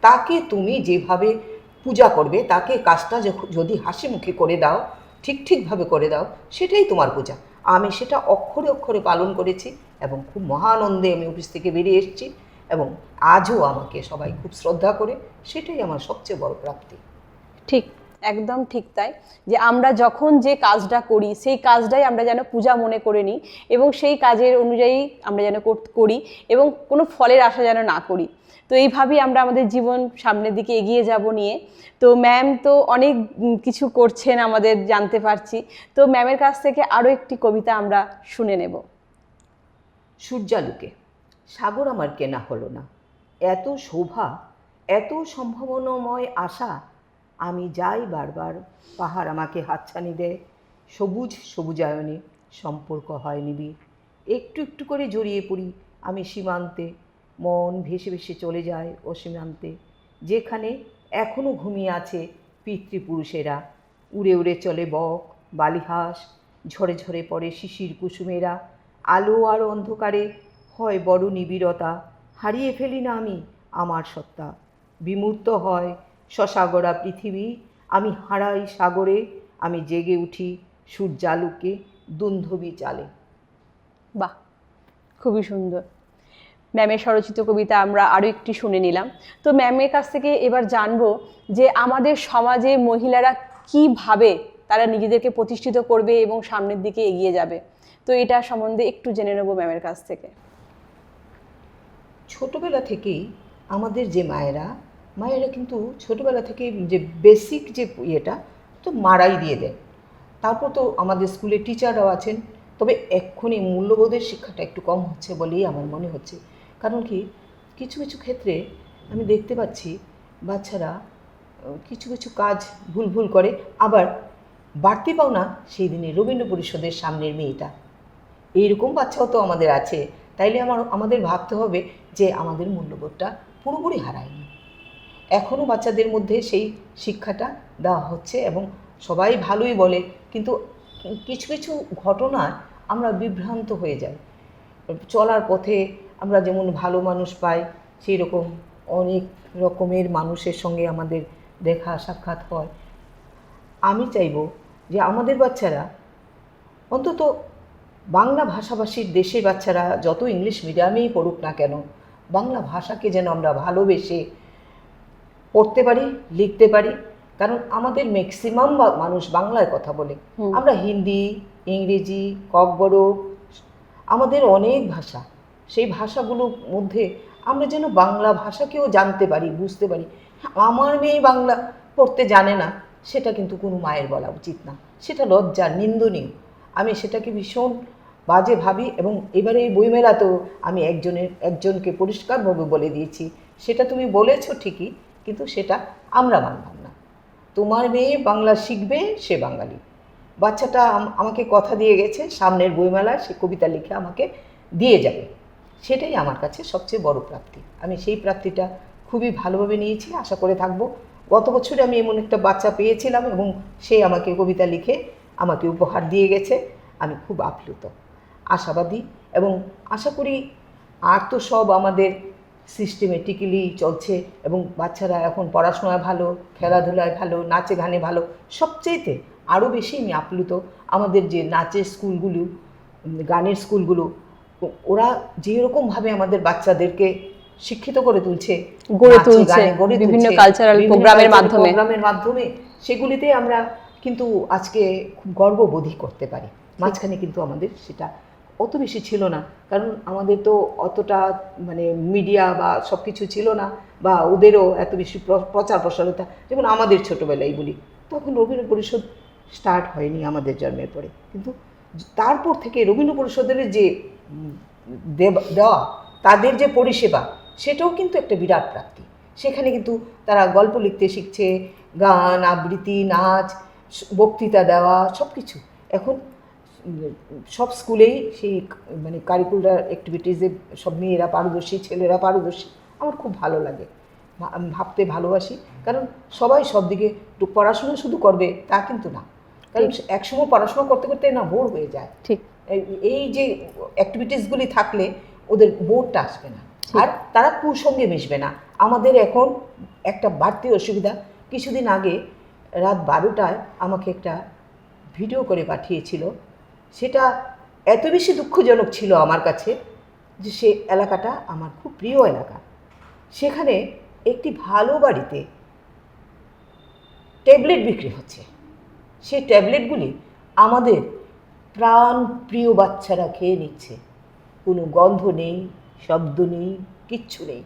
[SPEAKER 3] তাকে তুমি যেভাবে পূজা করবে, তাকে কাজটা যদি হাসি মুখে করে দাও, ঠিকভাবে করে দাও, সেটাই তোমার পূজা। আমি সেটা অক্ষরে অক্ষরে পালন করেছি এবং খুব মহানন্দে আমি অফিস থেকে বেরিয়ে এসেছি এবং আজও আমাকে সবাই খুব শ্রদ্ধা করে, সেটাই আমার সবচেয়ে বড় প্রাপ্তি।
[SPEAKER 2] ঠিক, একদম ঠিক তাই, যে আমরা যখন যে কাজটা করি সেই কাজটাই আমরা যেন পূজা মনে করে নিই এবং সেই কাজের অনুযায়ী আমরা যেন করি এবং কোনো ফলের আশা যেন না করি। তো এইভাবেই আমরা আমাদের জীবন সামনের দিকে এগিয়ে যাব নিয়ে। তো ম্যাম তো অনেক কিছু করছেন আমাদের জানতে পারছি। তো ম্যামের কাছ থেকে আরও একটি কবিতা আমরা শুনে নেব।
[SPEAKER 3] সূর্যালোকে সাগর আমার কেনা হলো না, এত শোভা, এত সম্ভাবনাময় আশা, আমি যাই বারবার, পাহাড় আমাকে হাতছানি দেয়, সবুজ সবুজায়নে সম্পর্ক হয় নিবিড়, একটু একটু করে জড়িয়ে পড়ি আমি সীমান্তে, মন ভেসে ভেসে চলে যায় ও সীমান্তে, যেখানে এখনও ঘুমিয়ে আছে পিতৃপুরুষেরা, উড়ে উড়ে চলে বক বালিহাঁস, ঝরে ঝরে পড়ে শিশির কুসুমেরা, আলো আর অন্ধকারে হয় বড় নিবিড়তা, হারিয়ে ফেলি না আমি আমার সত্তা, বিমূর্ত হয় সসাগরা পৃথিবী, আমি হারাই সাগরে, আমি জেগে উঠি সূর্যালোকে দুন্ধবী চালে।
[SPEAKER 2] বাহ, খুবই সুন্দর। ম্যামের স্বরচিত কবিতা আমরা আরও একটি শুনে নিলাম। তো ম্যামের কাছ থেকে এবার জানবো যে আমাদের সমাজে মহিলারা কিভাবে তারা নিজেদেরকে প্রতিষ্ঠিত করবে এবং সামনের দিকে এগিয়ে যাবে। তো এটা সম্বন্ধে একটু জেনে নেব ম্যামের কাছ থেকে।
[SPEAKER 3] ছোটোবেলা থেকেই আমাদের যে মায়েরা কিন্তু ছোটোবেলা থেকেই যে বেসিক যে ইয়েটা তো মারাই দিয়ে দেন। তারপর তো আমাদের স্কুলে টিচাররাও আছেন, তবে এক্ষুনি মূল্যবোধের শিক্ষাটা একটু কম হচ্ছে বলেই আমার মনে হচ্ছে। কারণ কি, কিছু কিছু ক্ষেত্রে আমি দেখতে পাচ্ছি বাচ্চারা কিছু কিছু কাজ ভুল ভুল করে, আবার বাড়তি পাওনা সেই দিনে রবীন্দ্র পরিষদের সামনের মেয়েটা, এইরকম বাচ্চাও তো আমাদের আছে। তাইলে আমাদের ভাবতে হবে যে আমাদের মূল্যবোধটা পুরোপুরি হারায়নি, এখনও বাচ্চাদের মধ্যে সেই শিক্ষাটা দেওয়া হচ্ছে এবং সবাই ভালোই বলে, কিন্তু কিছু কিছু ঘটনায় আমরা বিভ্রান্ত হয়ে যাই। চলার পথে আমরা যেমন ভালো মানুষ পাই, সেই রকম অনেক রকমের মানুষের সঙ্গে আমাদের দেখা সাক্ষাৎ হয়। আমি চাইব যে আমাদের বাচ্চারা অন্তত বাংলা ভাষাভাষীর দেশের বাচ্চারা যত ইংলিশ মিডিয়ামেই পড়ুক না কেন, বাংলা ভাষাকে যেন আমরা ভালোবেসে পড়তে পারি, লিখতে পারি। কারণ আমাদের ম্যাক্সিমাম মানুষ বাংলায় কথা বলে, আমরা হিন্দি, ইংরেজি, ককবরক, আমাদের অনেক ভাষা, সেই ভাষাগুলোর মধ্যে আমরা যেন বাংলা ভাষাকেও জানতে পারি, বুঝতে পারি। আমার মেয়ে বাংলা পড়তে জানে না, সেটা কিন্তু কোনো মায়ের বলা উচিত না, সেটা লজ্জার, নিন্দনীয়। আমি সেটাকে ভীষণ বাজে ভাবি এবং এবারে এই বইমেলাতেও আমি একজনকে পরিষ্কারভাবে বলে দিয়েছি, সেটা তুমি বলেছো ঠিকই, কিন্তু সেটা আমরা মানলাম না। তোমার মেয়ে বাংলা শিখবে, সে বাঙালি। বাচ্চাটা আমাকে কথা দিয়ে গেছে সামনের বইমেলায় সে কবিতা লিখে আমাকে দিয়ে যাবে, সেটাই আমার কাছে সবচেয়ে বড় প্রাপ্তি। আমি সেই প্রাপ্তিটা খুবই ভালোভাবে নিয়েছি, আশা করে থাকবো। গত বছরে আমি এমন একটা বাচ্চা পেয়েছিলাম এবং সে আমাকে কবিতা লিখে আমাকে উপহার দিয়ে গেছে। আমি খুব আপ্লুত, আশাবাদী এবং আশা করি আর তো সব আমাদের সিস্টেমেটিক্যালি চলছে এবং বাচ্চারা এখন পড়াশোনায় ভালো, খেলাধুলায় ভালো, নাচে গানে ভালো। সবচেয়েতে আরও বেশি আমি আপ্লুত আমাদের যে নাচের স্কুলগুলো, গানের স্কুলগুলো, ওরা যেরকমভাবে আমাদের বাচ্চাদেরকে শিক্ষিত করে তুলছে,
[SPEAKER 2] গড়ে তুলছে বিভিন্ন কালচারাল প্রোগ্রামের
[SPEAKER 3] মাধ্যমে, সেগুলিতে আমরা কিন্তু আজকে খুব গর্ববোধই করতে পারি। মাঝখানে কিন্তু আমাদের সেটা অত বেশি ছিল না, কারণ আমাদের তো অতটা মানে মিডিয়া বা সব কিছু ছিল না, বা ওদেরও এত বেশি প্রচার প্রসারতা। যেমন আমাদের ছোটোবেলায় বলি, তখন রবীন্দ্র পরিষদ স্টার্ট হয়নি আমাদের জন্মের পরে, কিন্তু তারপর থেকে রবীন্দ্র পরিষদের যে দেওয়া তাদের যে পরিষেবা, সেটাও কিন্তু একটা বিরাট প্রাপ্তি। সেখানে কিন্তু তারা গল্প লিখতে শিখছে, গান, আবৃত্তি, নাচ, বক্তৃতা দেওয়া, সব কিছু এখন সব স্কুলেই সেই মানে কারিকুলার অ্যাক্টিভিটিসে সব মেয়েরা পারদর্শী, ছেলেরা পারদর্শী। আমার খুব ভালো লাগে, আমি ভাবতে ভালোবাসি, কারণ সবাই সব দিকে পড়াশোনা শুধু করবে তা কিন্তু না, কারণ একসময় পড়াশোনা করতে করতে না বোর হয়ে যায়।
[SPEAKER 2] ঠিক,
[SPEAKER 3] এই যে অ্যাক্টিভিটিসগুলি থাকলে ওদের বোরটা আসবে না, আর তারা কুসঙ্গে মিশবে না। আমাদের এখন একটা বাড়তি অসুবিধা, কিছুদিন আগে রাত 12টায় আমাকে একটা ভিডিও করে পাঠিয়েছিল, সেটা এত বেশি দুঃখজনক ছিল আমার কাছে। যে সে এলাকাটা আমার খুব প্রিয় এলাকা। সেখানে একটি ভালো বাড়িতে ট্যাবলেট বিক্রি হচ্ছে। সেই ট্যাবলেটগুলি আমাদের প্রাণ প্রিয় বাচ্চারা খেয়ে নিচ্ছে। কোনো গন্ধ নেই, শব্দ নেই, কিচ্ছু নেই।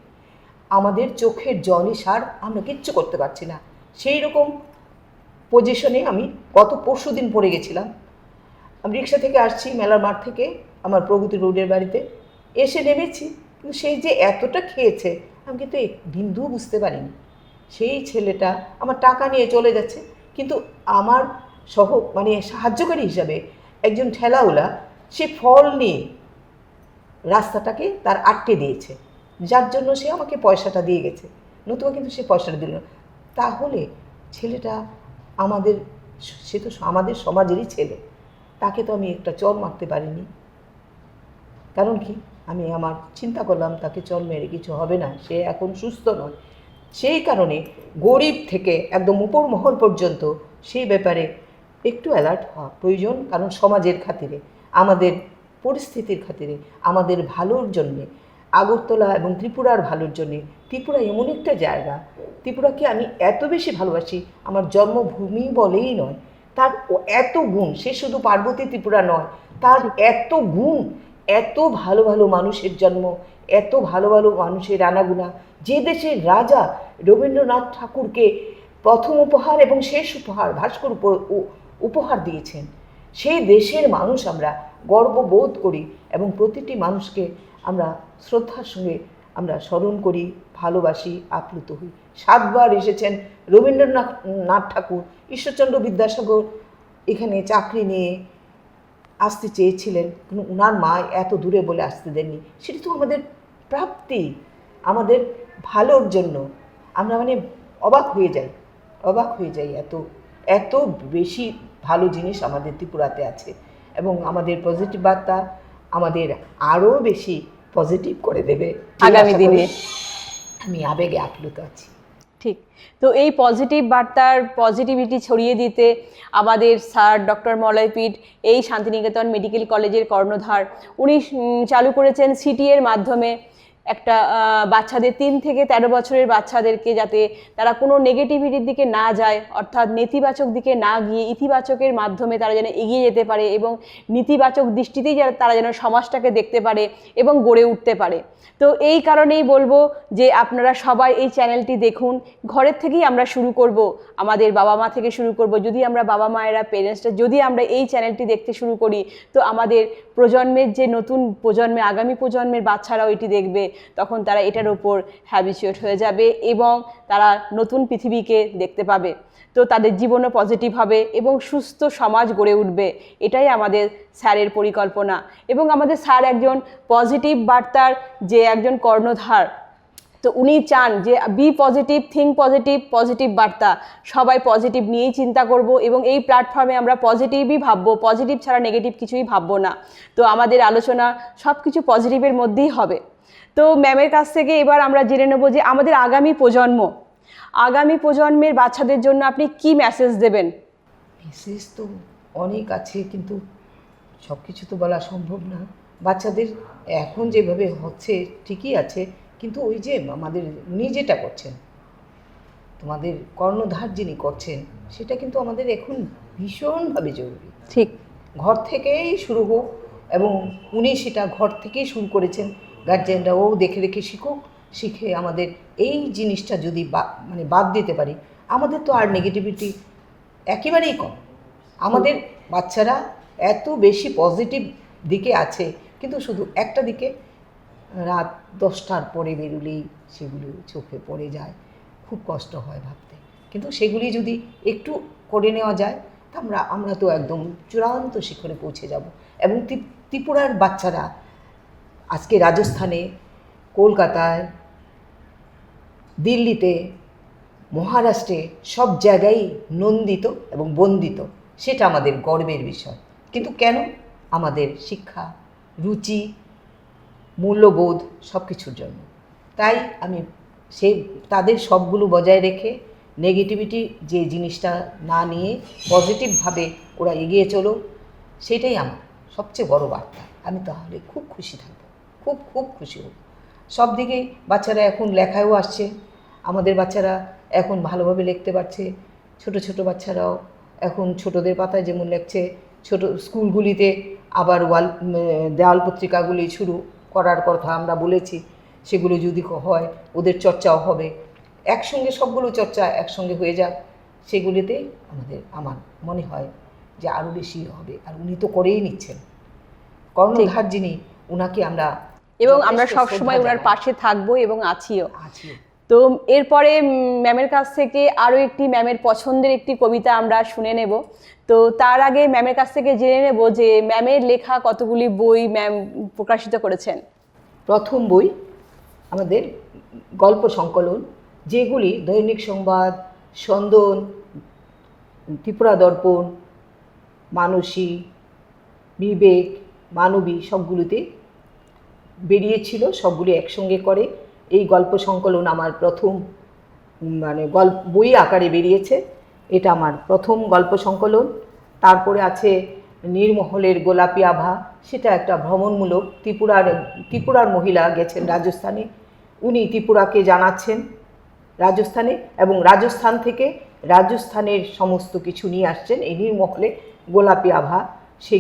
[SPEAKER 3] আমাদের চোখের জলই সার, আমরা কিচ্ছু করতে পারছি না। সেই রকম পজিশনে আমি গত পরশু দিন পড়ে গেছিলাম। আমি রিক্সা থেকে আসছি, মেলার মাঠ থেকে আমার প্রগতি রোডের বাড়িতে এসে নেমেছি, কিন্তু সেই যে এতটা খেয়েছে আমি কিন্তু এক বিন্দুও বুঝতে পারিনি। সেই ছেলেটা আমার টাকা নিয়ে চলে যাচ্ছে, কিন্তু আমার সাহায্যকারী হিসাবে একজন ঠেলাওয়ালা সে ফল নিয়ে রাস্তাটাকে তার আটকে দিয়েছে, যার জন্য সে আমাকে পয়সাটা দিয়ে গেছে, নতুবা কিন্তু সে পয়সাটা দিল না। তাহলে ছেলেটা সে তো আমাদের সমাজেরই ছেলে, তাকে তো আমি একটা চর মারতে পারিনি। কারণ কি, আমি আমার চিন্তা করলাম তাকে চর মেরে কিছু হবে না, সে এখন সুস্থ নয়। সেই কারণে গরিব থেকে একদম উপর মহল পর্যন্ত সেই ব্যাপারে একটু অ্যালার্ট হওয়া প্রয়োজন। কারণ সমাজের খাতিরে, আমাদের পরিস্থিতির খাতিরে, আমাদের ভালোর জন্যে, আগরতলা এবং ত্রিপুরার ভালোর জন্যে। ত্রিপুরা এমন একটা জায়গা, ত্রিপুরাকে আমি এত বেশি ভালোবাসি, আমার জন্মভূমি বলেই নয়, তার এত গুণ। সে শুধু পার্বতী ত্রিপুরা নয়, তার এত গুণ, এত ভালো ভালো মানুষের জন্ম, এত ভালো ভালো মানুষের আনাগুনা। যে দেশের রাজা রবীন্দ্রনাথ ঠাকুরকে প্রথম উপহার এবং শেষ উপহার ভাস্কর উপহার দিয়েছেন, সেই দেশের মানুষ আমরা গর্ববোধ করি এবং প্রতিটি মানুষকে আমরা শ্রদ্ধার সঙ্গে আমরা স্মরণ করি, ভালোবাসি, আপ্লুত হই। 7 বার এসেছেন রবীন্দ্রনাথ ঠাকুর। ঈশ্বরচন্দ্র বিদ্যাসাগর এখানে চাকরি নিয়ে আসতে চেয়েছিলেন, কিন্তু ওনার মা এত দূরে বলে আসতে দেননি। সেটি তো আমাদের প্রাপ্তি, আমাদের ভালোর জন্য। আমরা অবাক হয়ে যাই এত এত বেশি ভালো জিনিস আমাদের ত্রিপুরাতে আছে। এবং আমাদের পজিটিভ বার্তা আমাদের আরও বেশি পজিটিভ করে দেবে
[SPEAKER 2] আগামী দিনে।
[SPEAKER 3] আমি আবেগে আপ্লুত আছি।
[SPEAKER 2] ঠিক। তো এই পজিটিভ বার্তার পজিটিভিটি ছড়িয়ে দিতে আমাদের স্যার ডক্টর মলয়পীঠ এই শান্তিনিকেতন মেডিকেল কলেজের কর্ণধার, উনি চালু করেছেন সিটিএর মাধ্যমে একটা বাচ্চাদের 3 থেকে 13 বছরের বাচ্চাদেরকে যাতে তারা কোনো নেগেটিভিটির দিকে না যায়, অর্থাৎ নেতিবাচক দিকে না গিয়ে ইতিবাচকের মাধ্যমে তারা যেন এগিয়ে যেতে পারে এবং নেতিবাচক দৃষ্টিতেই তারা যেন সমাজটাকে দেখতে পারে এবং গড়ে উঠতে পারে। তো এই কারণেই বলবো যে আপনারা সবাই এই চ্যানেলটি দেখুন। ঘরের থেকেই আমরা শুরু করব, আমাদের বাবা মা থেকে শুরু করব। যদি আমরা বাবা মায়েরা, পেরেন্টসরা যদি আমরা এই চ্যানেলটি দেখতে শুরু করি, তো আমাদের প্রজন্মের যে নতুন প্রজন্মে, আগামী প্রজন্মের বাচ্চারাও এটি দেখবে, তখন তারা এটার ওপর হ্যাবিচুয়েট হয়ে যাবে এবং তারা নতুন পৃথিবীকে দেখতে পাবে। তো তাদের জীবনও পজিটিভ হবে এবং সুস্থ সমাজ গড়ে উঠবে। এটাই আমাদের স্যারের পরিকল্পনা। এবং আমাদের স্যার একজন পজিটিভ বার্তার যে একজন কর্ণধার। তো উনি চান যে be positive, think positive, positive বার্তা, সবাই পজিটিভ নিয়েই চিন্তা করব এবং এই প্ল্যাটফর্মে আমরা পজিটিভই ভাববো, পজিটিভ ছাড়া নেগেটিভ কিছুই ভাববো না। তো আমাদের আলোচনা সব কিছু পজিটিভের মধ্যেই হবে। তো ম্যামের কাছ থেকে এবার আমরা জেনে নেব যে আমাদের আগামী প্রজন্মের বাচ্চাদের জন্য আপনি কি মেসেজ দেবেন?
[SPEAKER 3] মেসেজ তো অনেক আছে, কিন্তু সব কিছু তো বলা সম্ভব না। বাচ্চাদের এখন যেভাবে হচ্ছে ঠিকই আছে, কিন্তু ওই যে আমাদের উনি যেটা করছেন, তোমাদের কর্ণধার যিনি করছেন, সেটা কিন্তু আমাদের এখন ভীষণভাবে জরুরি।
[SPEAKER 2] ঠিক,
[SPEAKER 3] ঘর থেকেই শুরু হোক, এবং উনি সেটা ঘর থেকেই শুরু করেছেন। গার্জেনরাও দেখে দেখে শিখুক, শিখে আমাদের এই জিনিসটা যদি বাদ দিতে পারি, আমাদের তো আর নেগেটিভিটি একেবারেই কম। আমাদের বাচ্চারা এত বেশি পজিটিভ দিকে আছে, কিন্তু শুধু একটা দিকে রাত 10টার পরে বেরোলেই সেগুলো চোখে পড়ে যায়, খুব কষ্ট হয় ভাবতে। কিন্তু সেগুলি যদি একটু করে নেওয়া যায়, তা আমরা তো একদম চূড়ান্ত শিখরে পৌঁছে যাব। এবং ত্রিপুরার বাচ্চারা আজকে রাজস্থানে, কলকাতায়, দিল্লিতে, মহারাষ্ট্রে সব জায়গায় নন্দিত এবং বন্দিত। সেটা আমাদের গর্বের বিষয়। কিন্তু কেন? আমাদের শিক্ষা, রুচি, মূল্যবোধ সব কিছুর জন্য। তাই আমি তাদের সবগুলো বজায় রেখে নেগেটিভিটি যে জিনিসটা না নিয়ে পজিটিভভাবে ওরা এগিয়ে চলো, সেটাই আমার সবচেয়ে বড় বার্তা। আমি তাহলে খুব খুশি থাকবো। খুব খুব খুশি হব। সব দিকেই বাচ্চারা এখন লেখায়ও আসছে, আমাদের বাচ্চারা এখন ভালোভাবে লিখতে পারছে। ছোট ছোট বাচ্চারাও এখন ছোটদের পাতায় যেমন লিখছে, ছোট স্কুলগুলিতে আবার দেওয়াল পত্রিকাগুলি শুরু করার কথা আমরা বলেছি। সেগুলো যদি হয় ওদের চর্চাও হবে, একসঙ্গে সবগুলো চর্চা একসঙ্গে হয়ে যাক, সেগুলিতে আমার মনে হয় যে আরও বেশি হবে। আর উনি তো করেই নিচ্ছেন, কর্ণধার যিনি, উনাকে আমরা
[SPEAKER 2] এবং আমরা
[SPEAKER 3] যথেষ্ট
[SPEAKER 2] সব সময়
[SPEAKER 3] শ্রদ্ধা
[SPEAKER 2] ওনার
[SPEAKER 3] জানাই।
[SPEAKER 2] পাশে থাকবো এবং আছিও।
[SPEAKER 3] আছি।
[SPEAKER 2] তো এরপরে ম্যামের কাছ থেকে আরও একটি ম্যামের পছন্দের একটি কবিতা আমরা শুনে নেব। তো তার আগে ম্যামের কাছ থেকে জেনে নেব যে ম্যামের লেখা কতগুলি বই ম্যাম প্রকাশিত করেছেন।
[SPEAKER 3] প্রথম বই আমাদের গল্প সংকলন, যেগুলি দৈনিক সংবাদ, স্পন্দন, ত্রিপুরা দর্পণ, মানসী, বিবেক, মানবী সবগুলোতে বেরিয়েছিল, সবগুলি একসঙ্গে করে এই গল্প সংকলন আমার প্রথম বই আকারে বেরিয়েছে। এটা আমার প্রথম গল্প সংকলন। তারপরে আছে নীরমহলের গোলাপি আভা, সেটা একটা ভ্রমণমূলক, ত্রিপুরার মহিলা গেছেন রাজস্থানে, উনি ত্রিপুরাকে জানাচ্ছেন রাজস্থানে, এবং রাজস্থান থেকে রাজস্থানের সমস্ত কিছু নিয়ে আসছেন এই নীরমহলে গোলাপি আভা, সেই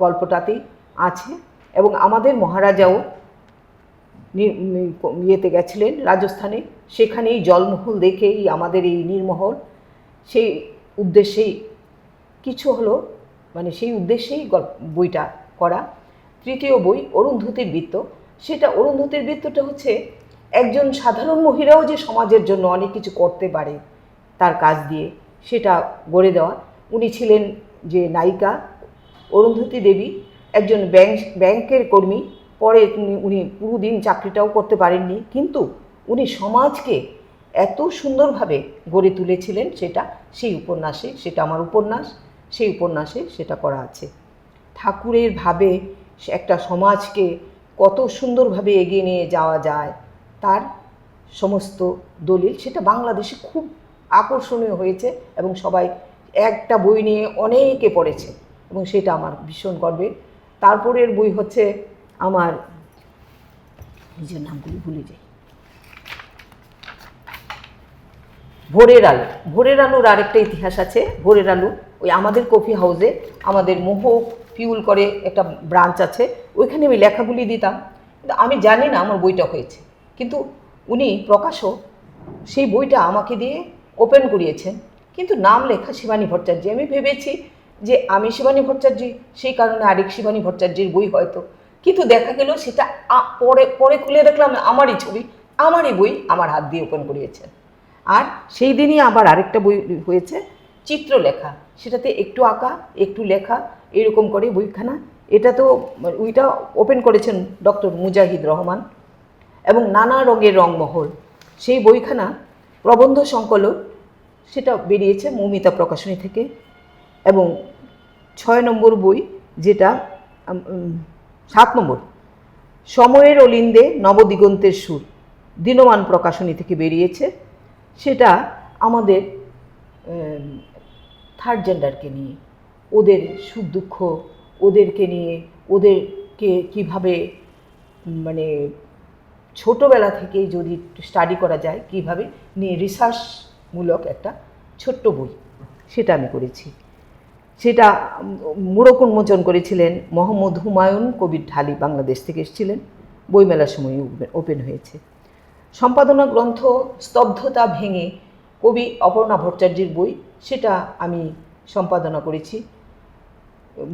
[SPEAKER 3] গল্পটাতেই আছে। এবং আমাদের মহারাজাও ইয়েতে গেছিলেন রাজস্থানে, সেখানেই জলমহল দেখেই আমাদের এই নীরমহল, সেই উদ্দেশ্যেই কিছু হলো, সেই উদ্দেশ্যেই বইটা করা। তৃতীয় বই অরুন্ধতির বৃত্ত, সেটা অরুন্ধতির বৃত্তটা হচ্ছে একজন সাধারণ মহিলাও যে সমাজের জন্য অনেক কিছু করতে পারে তার কাজ দিয়ে, সেটা গড়ে দেওয়া। উনি ছিলেন যে নায়িকা অরুন্ধতী দেবী, একজন ব্যাংকের কর্মী, পরে উনি পুরো দিন চাকরিটাও করতে পারেননি, কিন্তু উনি সমাজকে এত সুন্দরভাবে গড়ে তুলেছিলেন, সেই উপন্যাসে, সেটা আমার উপন্যাস, সেই উপন্যাসে সেটা করা আছে। ঠাকুরের ভাবে একটা সমাজকে কত সুন্দরভাবে এগিয়ে নিয়ে যাওয়া যায় তার সমস্ত দলিল, সেটা বাংলাদেশে খুব আকর্ষণীয় হয়েছে এবং সবাই একটা বই নিয়ে অনেকে পড়েছে, এবং সেটা আমার ভীষণ গর্বের। তারপরের বই হচ্ছে আমার, নিজের নামগুলি ভুলে যাই, ভোরের আলো। ভোরের আলোর আরেকটা ইতিহাস আছে। ভোরের আলো ওই আমাদের কফি হাউসে আমাদের মোহ ফিউল করে একটা ব্রাঞ্চ আছে, ওইখানে আমি লেখাগুলি দিতাম, কিন্তু আমি জানি না আমার বইটা হয়েছে, কিন্তু উনি প্রকাশক সেই বইটা আমাকে দিয়ে ওপেন করিয়েছেন, কিন্তু নাম লেখা শিবানী ভট্টাচার্য। আমি ভেবেছি যে আমি শিবানী ভট্টাচার্য, সেই কারণে আরেক শিবানী ভট্টাচার্যের বই হয়তো, কিন্তু দেখা গেল সেটা পরে খুলে দেখলাম আমারই ছবি, আমারই বই, আমার হাত দিয়ে ওপেন করিয়েছেন। আর সেই দিনই আবার আরেকটা বই হয়েছে চিত্রলেখা, সেটাতে একটু আঁকা একটু লেখা এরকম করে বইখানা। এটা তো ওইটা ওপেন করেছেন ডক্টর মুজাহিদ রহমান। এবং নানা রঙের রংমহল, সেই বইখানা প্রবন্ধ সংকলন, সেটা বেরিয়েছে মৌমিতা প্রকাশনী থেকে। এবং 6 নম্বর বই, যেটা 7 নম্বর, সময়ের অলিন্দে নবদিগন্তের সুর, দিনমান প্রকাশনী থেকে বেরিয়েছে। সেটা আমাদের থার্ড জেন্ডারকে নিয়ে, ওদের সুখ দুঃখ, ওদেরকে নিয়ে, ওদেরকে কিভাবে ছোটোবেলা থেকেই যদি স্টাডি করা যায় কীভাবে নিয়ে, রিসার্চমূলক একটা ছোট্ট বই, সেটা আমি করেছি। সেটা মোড়ক উন্মোচন করেছিলেন মোহাম্মদ হুমায়ুন কবির ঢালি, বাংলাদেশ থেকে এসেছিলেন, বইমেলার সময় ওপেন হয়েছে। সম্পাদনা গ্রন্থ স্তব্ধতা ভেঙে, কবি অপর্ণা ভট্টাচার্যের বই, সেটা আমি সম্পাদনা করেছি।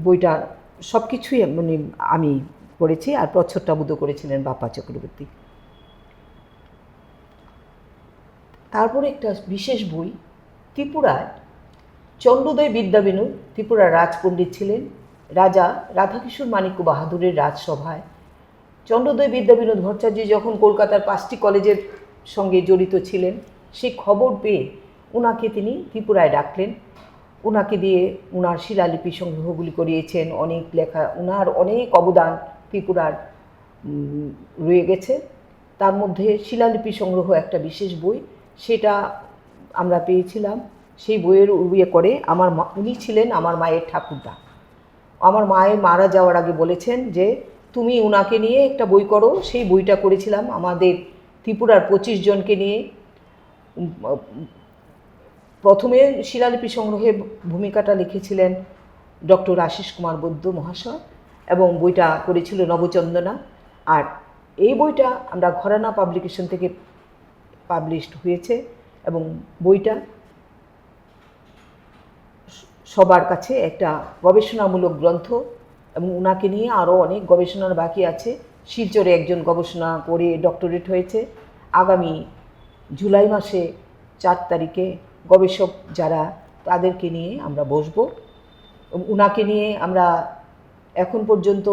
[SPEAKER 3] বইটা সব কিছুই আমি করেছি, আর প্রচ্ছদটাবুদ্ধ করেছিলেন বাপ্পা চক্রবর্তী। তারপরে একটা বিশেষ বই, ত্রিপুরায় চন্দ্রোদয় বিদ্যাবিনোদ, ত্রিপুরার রাজপণ্ডিত ছিলেন, রাজা রাধাকিশোর মাণিক্য বাহাদুরের রাজসভায় চন্দ্রোদয় বিদ্যাবিনোদ ভট্টাচার্য যখন কলকাতার 5টি কলেজের সঙ্গে জড়িত ছিলেন, সেই খবর পেয়ে ওনাকে তিনি ত্রিপুরায় ডাকলেন। ওনাকে দিয়ে ওনার শিলালিপি সংগ্রহগুলি করিয়েছেন, অনেক লেখা, ওনার অনেক অবদান ত্রিপুরার রয়ে গেছে। তার মধ্যে শিলালিপি সংগ্রহ একটা বিশেষ বই, সেটা আমরা পেয়েছিলাম। সেই বইয়ের করে উনি ছিলেন আমার মায়ের ঠাকুরদা। আমার মায়ের মারা যাওয়ার আগে বলেছেন যে তুমি ওনাকে নিয়ে একটা বই করো। সেই বইটা করেছিলাম আমাদের ত্রিপুরার 25 জনকে নিয়ে। প্রথমে শিলালিপি সংগ্রহে ভূমিকাটা লিখেছিলেন ডক্টর আশিস কুমার বৈদ্য মহাশয়, এবং বইটা করেছিল নবচন্দনা। আর এই বইটা আমরা ঘরানা পাবলিকেশন থেকে পাবলিশড হয়েছে, এবং বইটা সবার কাছে একটা গবেষণামূলক গ্রন্থ, এবং ওনাকে নিয়ে আরও অনেক গবেষণার বাকি আছে। শিলচরে একজন গবেষণা করে ডক্টরেট হয়েছে। আগামী জুলাই মাসে 4 তারিখে গবেষক যারা, তাদেরকে নিয়ে আমরা বসবো। ওনাকে নিয়ে আমরা এখন পর্যন্ত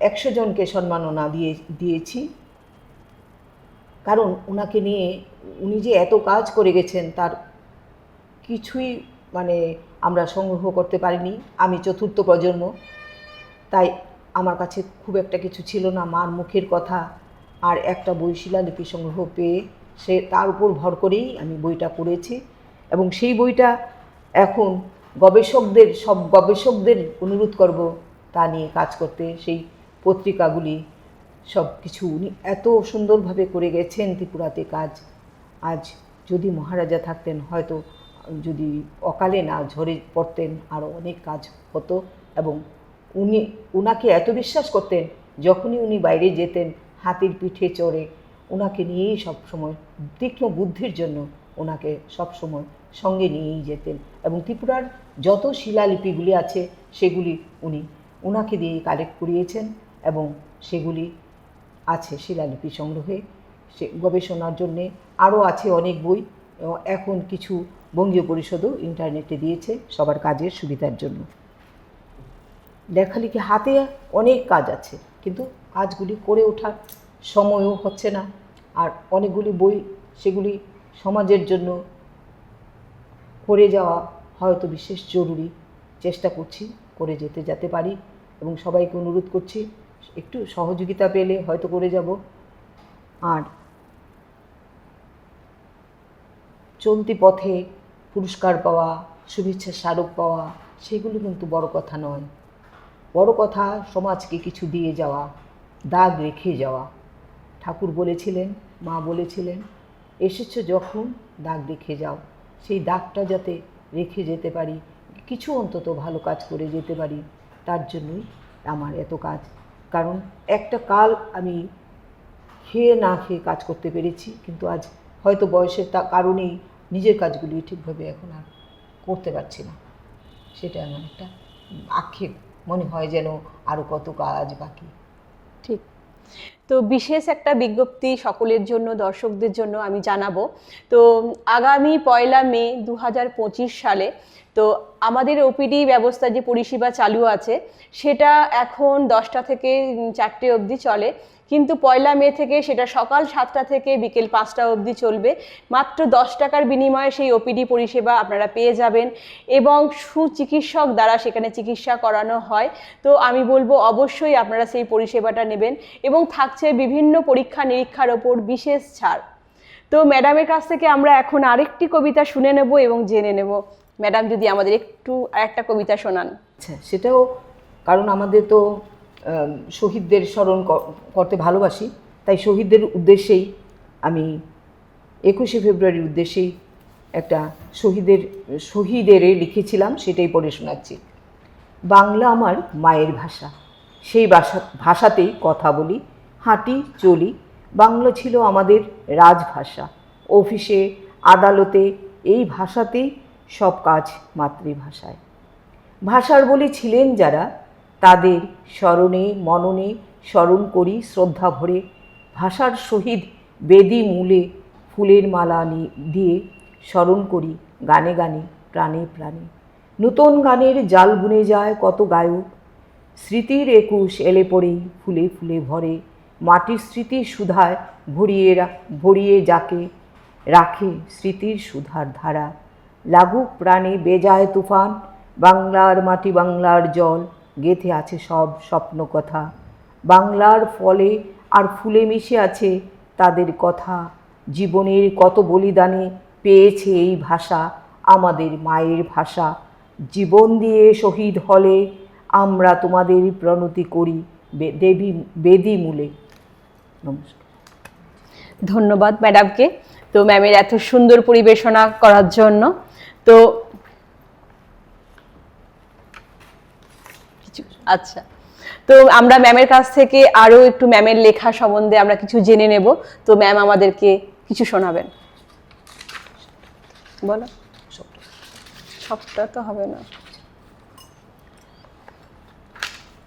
[SPEAKER 3] 100 জনকে সম্মাননা দিয়েছি। কারণ ওনাকে নিয়ে উনি যে এত কাজ করে গেছেন তার কিছুই আমরা সংগ্রহ করতে পারিনি। আমি 4র্থ প্রজন্ম, তাই আমার কাছে খুব একটা কিছু ছিল না। মার মুখের কথা আর একটা বই শিলালিপি সংগ্রহ পেয়ে তার উপর ভর করেই আমি বইটা পড়েছি, এবং সেই বইটা এখন সব গবেষকদের অনুরোধ করব তা নিয়ে কাজ করতে। সেই পত্রিকাগুলি সব কিছু উনি এত সুন্দরভাবে করে গেছেন ত্রিপুরাতে কাজ। আজ যদি মহারাজা থাকতেন, হয়তো যদি অকালে না ঝরে পড়তেন, আরও অনেক কাজ হতো। এবং উনাকে এত বিশ্বাস করতেন, যখনই উনি বাইরে যেতেন হাতির পিঠে চড়ে, ওনাকে নিয়েই সবসময়, তীক্ষ্ণ বুদ্ধির জন্য ওনাকে সবসময় সঙ্গে নিয়েই যেতেন। এবং ত্রিপুরার যত শিলালিপিগুলি আছে সেগুলি ওনাকে দিয়ে কালেক্ট করিয়েছেন, এবং সেগুলি আছে শিলালিপি সংগ্রহে সে গবেষণার জন্যে। আরও আছে অনেক বই, এখন কিছু বঙ্গীয় পরিষদও ইন্টারনেটে দিয়েছে সবার কাজের সুবিধার জন্য। লেখালেখি হাতে অনেক কাজ আছে, কিন্তু কাজগুলি করে ওঠার সময়ও হচ্ছে না। আর অনেকগুলি বই সেগুলি সমাজের জন্য করে যাওয়া হয়তো বিশেষ জরুরি। চেষ্টা করছি করে যেতে পারি, এবং সবাইকে অনুরোধ করছি একটু সহযোগিতা পেলে হয়তো করে যাব। আর চলতি পথে পুরস্কার পাওয়া, শুভেচ্ছা স্মারক পাওয়া, সেগুলো কিন্তু বড় কথা নয়। বড় কথা সমাজকে কিছু দিয়ে যাওয়া, দাগ রেখে যাওয়া। ঠাকুর বলেছিলেন, মা বলেছিলেন, এসেছো যখন দাগ রেখে যাও। সেই দাগটা যাতে রেখে যেতে পারি, কিছু অন্তত ভালো কাজ করে যেতে পারি, তার জন্যই আমার এত কাজ। কারণ একটা কাল আমি খেয়ে না খেয়ে কাজ করতে পেরেছি, কিন্তু আজ হয়তো বয়সের কারণেই নিজের কাজগুলি ঠিকভাবে এখন আর করতে পারছি না। সেটা আমার একটা আক্ষেপ, মনে হয় যেন আরও কত কাজ বাকি।
[SPEAKER 2] ঠিক। তো বিশেষ একটা বিজ্ঞপ্তি সকলের জন্য, দর্শকদের জন্য আমি জানাবো। তো আগামী 1 মে 2025 সালে তো আমাদের ওপিডি ব্যবস্থা যে পরিষেবা চালু আছে সেটা এখন 10টা থেকে 4টে অবধি চলে, কিন্তু 1 মে থেকে সেটা সকাল 7টা থেকে বিকেল 5টা অবধি চলবে। মাত্র 10 টাকার বিনিময়ে সেই ওপিডি পরিষেবা আপনারা পেয়ে যাবেন, এবং সুচিকিৎসক দ্বারা সেখানে চিকিৎসা করানো হয়। তো আমি বলবো অবশ্যই আপনারা সেই পরিষেবাটা নেবেন, এবং থাকছে বিভিন্ন পরীক্ষা নিরীক্ষার ওপর বিশেষ ছাড়। তো ম্যাডামের কাছ থেকে আমরা এখন আরেকটি কবিতা শুনে নেব এবং জেনে নেব। ম্যাডাম যদি আমাদের একটু আরেকটা কবিতা শোনান।
[SPEAKER 3] আচ্ছা, সেটাও কারণ আমাদের তো শহীদদের স্মরণ করতে ভালোবাসি, তাই শহীদদের উদ্দেশ্যেই আমি 21শে ফেব্রুয়ারির উদ্দেশ্যেই একটা শহীদের লিখেছিলাম, সেটাই পড়ে শোনাচ্ছি। বাংলা আমার মায়ের ভাষা, সেই ভাষাতেই কথা বলি, হাঁটি চলি। বাংলা ছিল আমাদের রাজভাষা, অফিসে আদালতে এই ভাষাতেই সব কাজ মাতৃভাষায়। ভাষার বলি ছিলেন যারা, তাদের স্মরণে মননে স্মরণ করি শ্রদ্ধা ভরে। ভাষার শহীদ বেদি মূলে ফুলের মালা দিয়ে স্মরণ করি গানে গানে প্রাণে প্রাণে। নূতন গানের জাল বুনে যায় কত গায়ক, স্মৃতির 21 এলে পড়েই ফুলে ফুলে ভরে। মাটির স্মৃতির সুধায় ভরিয়ে যাকে রাখে স্মৃতির সুধার ধারা। লাগুক প্রাণে বেজায় তুফান, বাংলার মাটি বাংলার জল, গেথে আছে সব স্বপ্ন কথা। বাংলার ফলে আর ফুলে মিশে আছে তাদের কথা। জীবনের কত বলিদানে পেয়েছে এই ভাষা, আমাদের মায়ের ভাষা। জীবন দিয়ে শহীদ হলে আমরা তোমাদের প্রণতি করি। দেবী বেদী মূলে। নমস্কার।
[SPEAKER 2] ধন্যবাদ ম্যাডামকে, তো ম্যামের এত সুন্দর পরিবেশনা করার জন্য। তো আচ্ছা, তো আমরা ম্যামের কাছ থেকে আরো একটু ম্যামের লেখা সম্বন্ধে আমরা কিছু জেনে নেব। তো ম্যাম আমাদেরকে কিছু শোনাবেন, বলো। সবটা তো হবে না।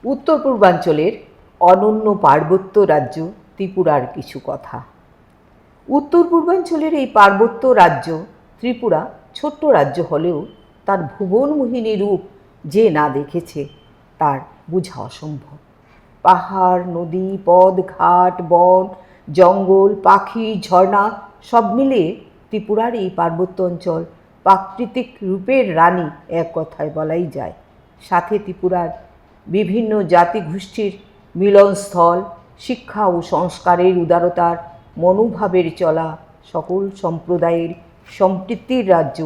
[SPEAKER 3] উত্তর পূর্বাঞ্চলের অনন্য পার্বত্য রাজ্য ত্রিপুরার কিছু কথা। উত্তর পূর্বাঞ্চলের এই পার্বত্য রাজ্য ত্রিপুরা ছোট্ট রাজ্য হলেও তার ভুবনমোহিনী রূপ যে না দেখেছে তার বোঝা অসম্ভব। পাহাড়, নদী, পদ, ঘাট, বন, জঙ্গল, পাখি, ঝর্ণা সব মিলিয়ে ত্রিপুরার এই পার্বত্য অঞ্চল প্রাকৃতিক রূপের রানী এক কথায় বলাই যায়। সাথে ত্রিপুরার বিভিন্ন জাতিগোষ্ঠীর মিলনস্থল, শিক্ষা ও সংস্কারের উদারতার মনোভাবের চলা সকল সম্প্রদায়ের সম্প্রীতির রাজ্য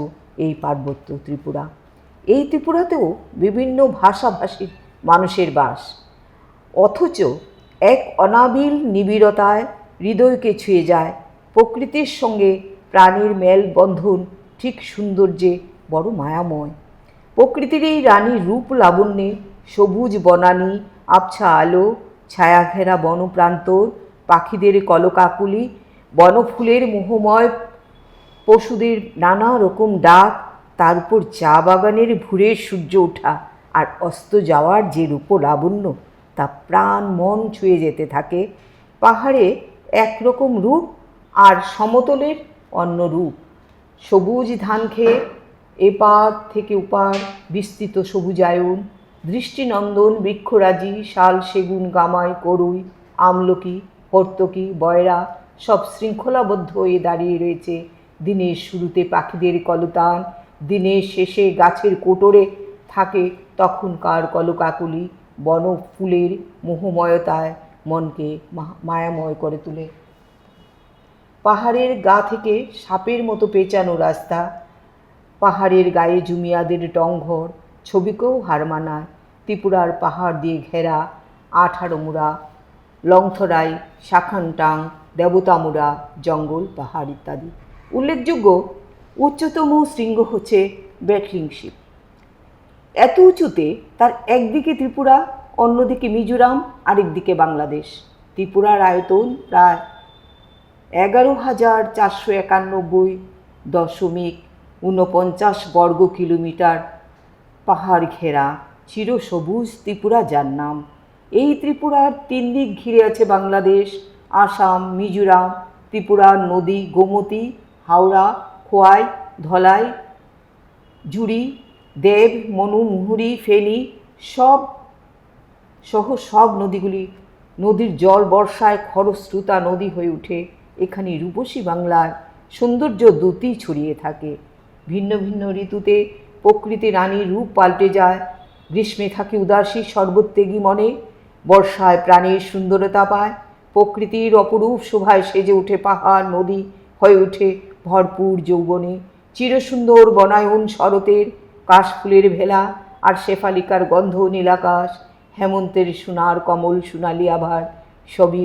[SPEAKER 3] এই পার্বত্য ত্রিপুরা। এই ত্রিপুরাতেও বিভিন্ন ভাষাভাষীর মানুষের বাস, অথচ এক অনাবিল নিবিড়তায় হৃদয়কে ছুঁয়ে যায়। প্রকৃতির সঙ্গে প্রাণীর মেলবন্ধন ঠিক সৌন্দর্যে বড় মায়াময়। প্রকৃতির এই রানীর রূপ লাবণ্যে সবুজ বনানী, আবছা আলো, ছায়াঘেরা বনপ্রান্তর, পাখিদের কলকাকুলি, বনফুলের মোহময়, পশুদের নানা রকম ডাক, তার উপর চা বাগানের ভোরের সূর্য ওঠা আর অস্ত যাওয়ার যে রূপ লাবণ্য তা প্রাণ মন ছুঁয়ে যেতে থাকে। পাহাড়ে একরকম রূপ আর সমতলের অন্য রূপ। সবুজ ধান খেয়ে এপার থেকে ওপার বিস্তৃত সবুজায়ন, দৃষ্টিনন্দন বৃক্ষরাজি, শাল, সেগুন, গামাই, করুই, আমলকি, হর্তকি, বয়রা সব শৃঙ্খলাবদ্ধ হয়ে দাঁড়িয়ে রয়েছে। দিনের শুরুতে পাখিদের কলতান, দিনের শেষে গাছের কোটরে থাকে তখনকার কলকাকুলি। বনফুলের মোহময়তায় মনকে মায়াময় করে তোলে। পাহাড়ের গা থেকে সাপের মতো পেঁচানো রাস্তা, পাহাড়ের গায়ে জুমিয়াদের টংঘর ছবিকেও হার মানায়। ত্রিপুরার পাহাড় দিয়ে ঘেরা 18 মুড়া, লংথরাই, শাখানটাং, দেবতামুড়া জঙ্গল, পাহাড় ইত্যাদি। উল্লেখযোগ্য উচ্চতম শৃঙ্গ হচ্ছে ব্যাটলিং শিপ। এত উঁচুতে তার একদিকে ত্রিপুরা, অন্যদিকে মিজোরাম, আরেকদিকে বাংলাদেশ। ত্রিপুরার আয়তন প্রায় 11,491.49 বর্গ কিলোমিটার। পাহাড় ঘেরা চিরসবুজ ত্রিপুরা যার নাম। এই ত্রিপুরার 3 দিক ঘিরে আছে বাংলাদেশ, আসাম, মিজোরাম। ত্রিপুরার নদী গোমতী, হাওড়া, খোয়াই, ধলাই, জুড়ি, দেব, মনু, মুহুরী, ফেনী সব নদীর জল বর্ষায় খরস্রোতা নদী হয়ে ওঠে। এখানে রূপসী বাংলার সৌন্দর্য দ্যুতি ছড়িয়ে থাকে। ভিন্ন ভিন্ন ঋতুতে প্রকৃতি রানীর রূপ পাল্টে যায়। গ্রীষ্মে থাকে উদাসী সর্বত্যাগী মনে, বর্ষায় প্রাণীর সুন্দরতা পায়। প্রকৃতির অপরূপ শোভায় সেজে ওঠে পাহাড়, নদী হয়ে ওঠে ভরপুর যৌবনে। চিরসুন্দর বনায়ন শরতের, কাশফুলের ভেলা আর শেফালিকার গন্ধ, নীলাকাশ, হেমন্তের সোনার কমল সোনালি আভার সবই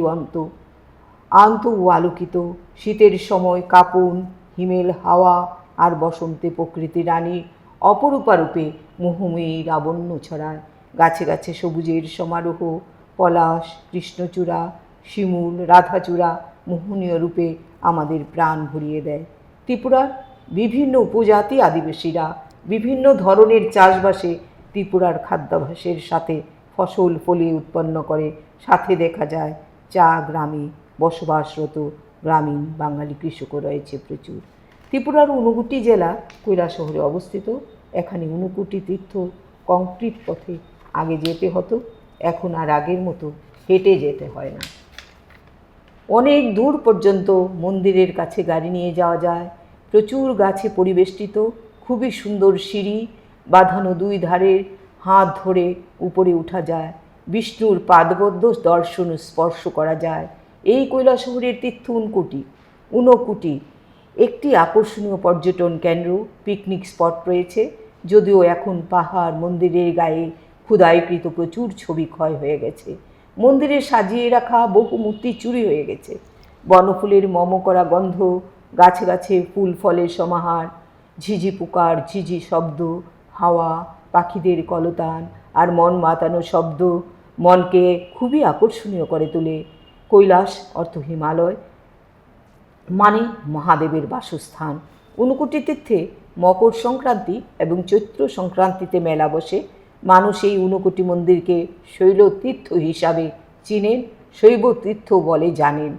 [SPEAKER 3] আন্ত ও আলোকিত। শীতের সময় কাঁপন, হিমেল হাওয়া আর বসন্তে প্রকৃতি রানীর অপরূপারূপে মোহময়ী লাবণ্য ছড়ায়। গাছে গাছে সবুজের সমারোহ, পলাশ, কৃষ্ণচূড়া, শিমুল, রাধাচূড়া মোহনীয় রূপে আমাদের প্রাণ ভরিয়ে দেয়। ত্রিপুরার বিভিন্ন উপজাতি আদিবাসীরা বিভিন্ন ধরনের চাষবাসে ত্রিপুরার খাদ্যাভ্যাসের সাথে ফসল ফলিয়ে উৎপন্ন করে। সাথে দেখা যায় চা গ্রামে বসবাসরত গ্রামীণ বাঙালি কৃষকও রয়েছে প্রচুর। ত্রিপুরার 59টি জেলা কৈলাসহরে অবস্থিত। এখানে 59টি তীর্থ কংক্রিট পথে আগে যেতে হতো, এখন আর আগের মতো হেঁটে যেতে হয় না। অনেক দূর পর্যন্ত মন্দিরের কাছে গাড়ি নিয়ে যাওয়া যায়। প্রচুর গাছে পরিবেষ্টিত খুবই সুন্দর সিঁড়ি বাঁধানো, 2 ধারে হাত ধরে উপরে ওঠা যায়। বিষ্ণুর পাদপদ্ম দর্শন স্পর্শ করা যায়। এই কৈলাসহরের তীর্থ 59 একটি আকর্ষণীয় পর্যটন কেন্দ্র, পিকনিক স্পট রয়েছে। যদিও এখন পাহাড় মন্দিরের গায়ে খোদাইকৃত প্রচুর ছবি ক্ষয় হয়ে গেছে। মন্দিরে সাজিয়ে রাখা বহু মূর্তি চুরি হয়ে গেছে। বনফুলের মম করা গন্ধ, গাছে গাছে ফুল ফলের সমাহার, ঝিঝি পোকার ঝিঝি শব্দ, হাওয়া, পাখিদের কলতান আর মন মাতানো শব্দ মনকে খুবই আকর্ষণীয় করে তোলে। কৈলাস অর্থ হিমালয়, মানে মহাদেবের বাসস্থান। ঊনকোটি তীর্থে মকর সংক্রান্তি এবং চৈত্র সংক্রান্তিতে মেলা বসে। মানুষ এই ঊনকোটি মন্দিরকে শৈলতীর্থ হিসাবে চিনেন, শৈব তীর্থ বলে জানেন।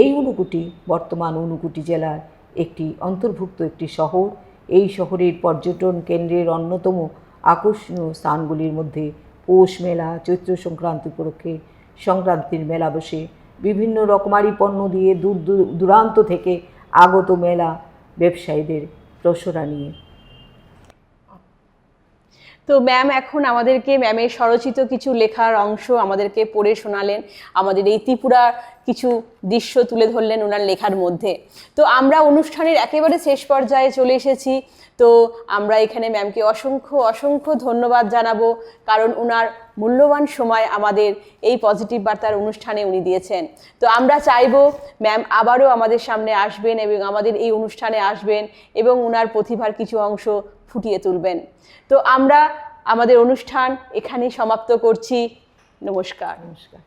[SPEAKER 3] এই ঊনকোটি বর্তমান ঊনকোটি জেলার একটি অন্তর্ভুক্ত একটি শহর। এই শহরের পর্যটন কেন্দ্রের অন্যতম আকর্ষণীয় স্থানগুলির মধ্যে পৌষ মেলা, চৈত্র সংক্রান্তি উপলক্ষে সংক্রান্তির মেলা বসে। বিভিন্ন রকমারি পণ্য দিয়ে দূর দূরান্ত থেকে আগত মেলা ব্যবসায়ীদের প্রসরা নিয়ে।
[SPEAKER 2] তো ম্যাম এখন আমাদেরকে ম্যামের স্বরচিত কিছু লেখার অংশ আমাদেরকে পড়ে শোনালেন, আমাদের এই ত্রিপুরার কিছু দৃশ্য তুলে ধরলেন ওনার লেখার মধ্যে। তো আমরা অনুষ্ঠানের একেবারে শেষ পর্যায়ে চলে এসেছি। তো আমরা এখানে ম্যামকে অসংখ্য অসংখ্য ধন্যবাদ জানাবো, কারণ ওনার মূল্যবান সময় আমাদের এই পজিটিভ বার্তার অনুষ্ঠানে উনি দিয়েছেন। তো আমরা চাইবো ম্যাম আবারও আমাদের সামনে আসবেন এবং আমাদের এই অনুষ্ঠানে আসবেন এবং ওনার প্রতিভার কিছু অংশ ফুটিয়ে তুলবেন। তো আমরা আমাদের অনুষ্ঠান এখানেই সমাপ্ত করছি। নমস্কার।
[SPEAKER 3] নমস্কার।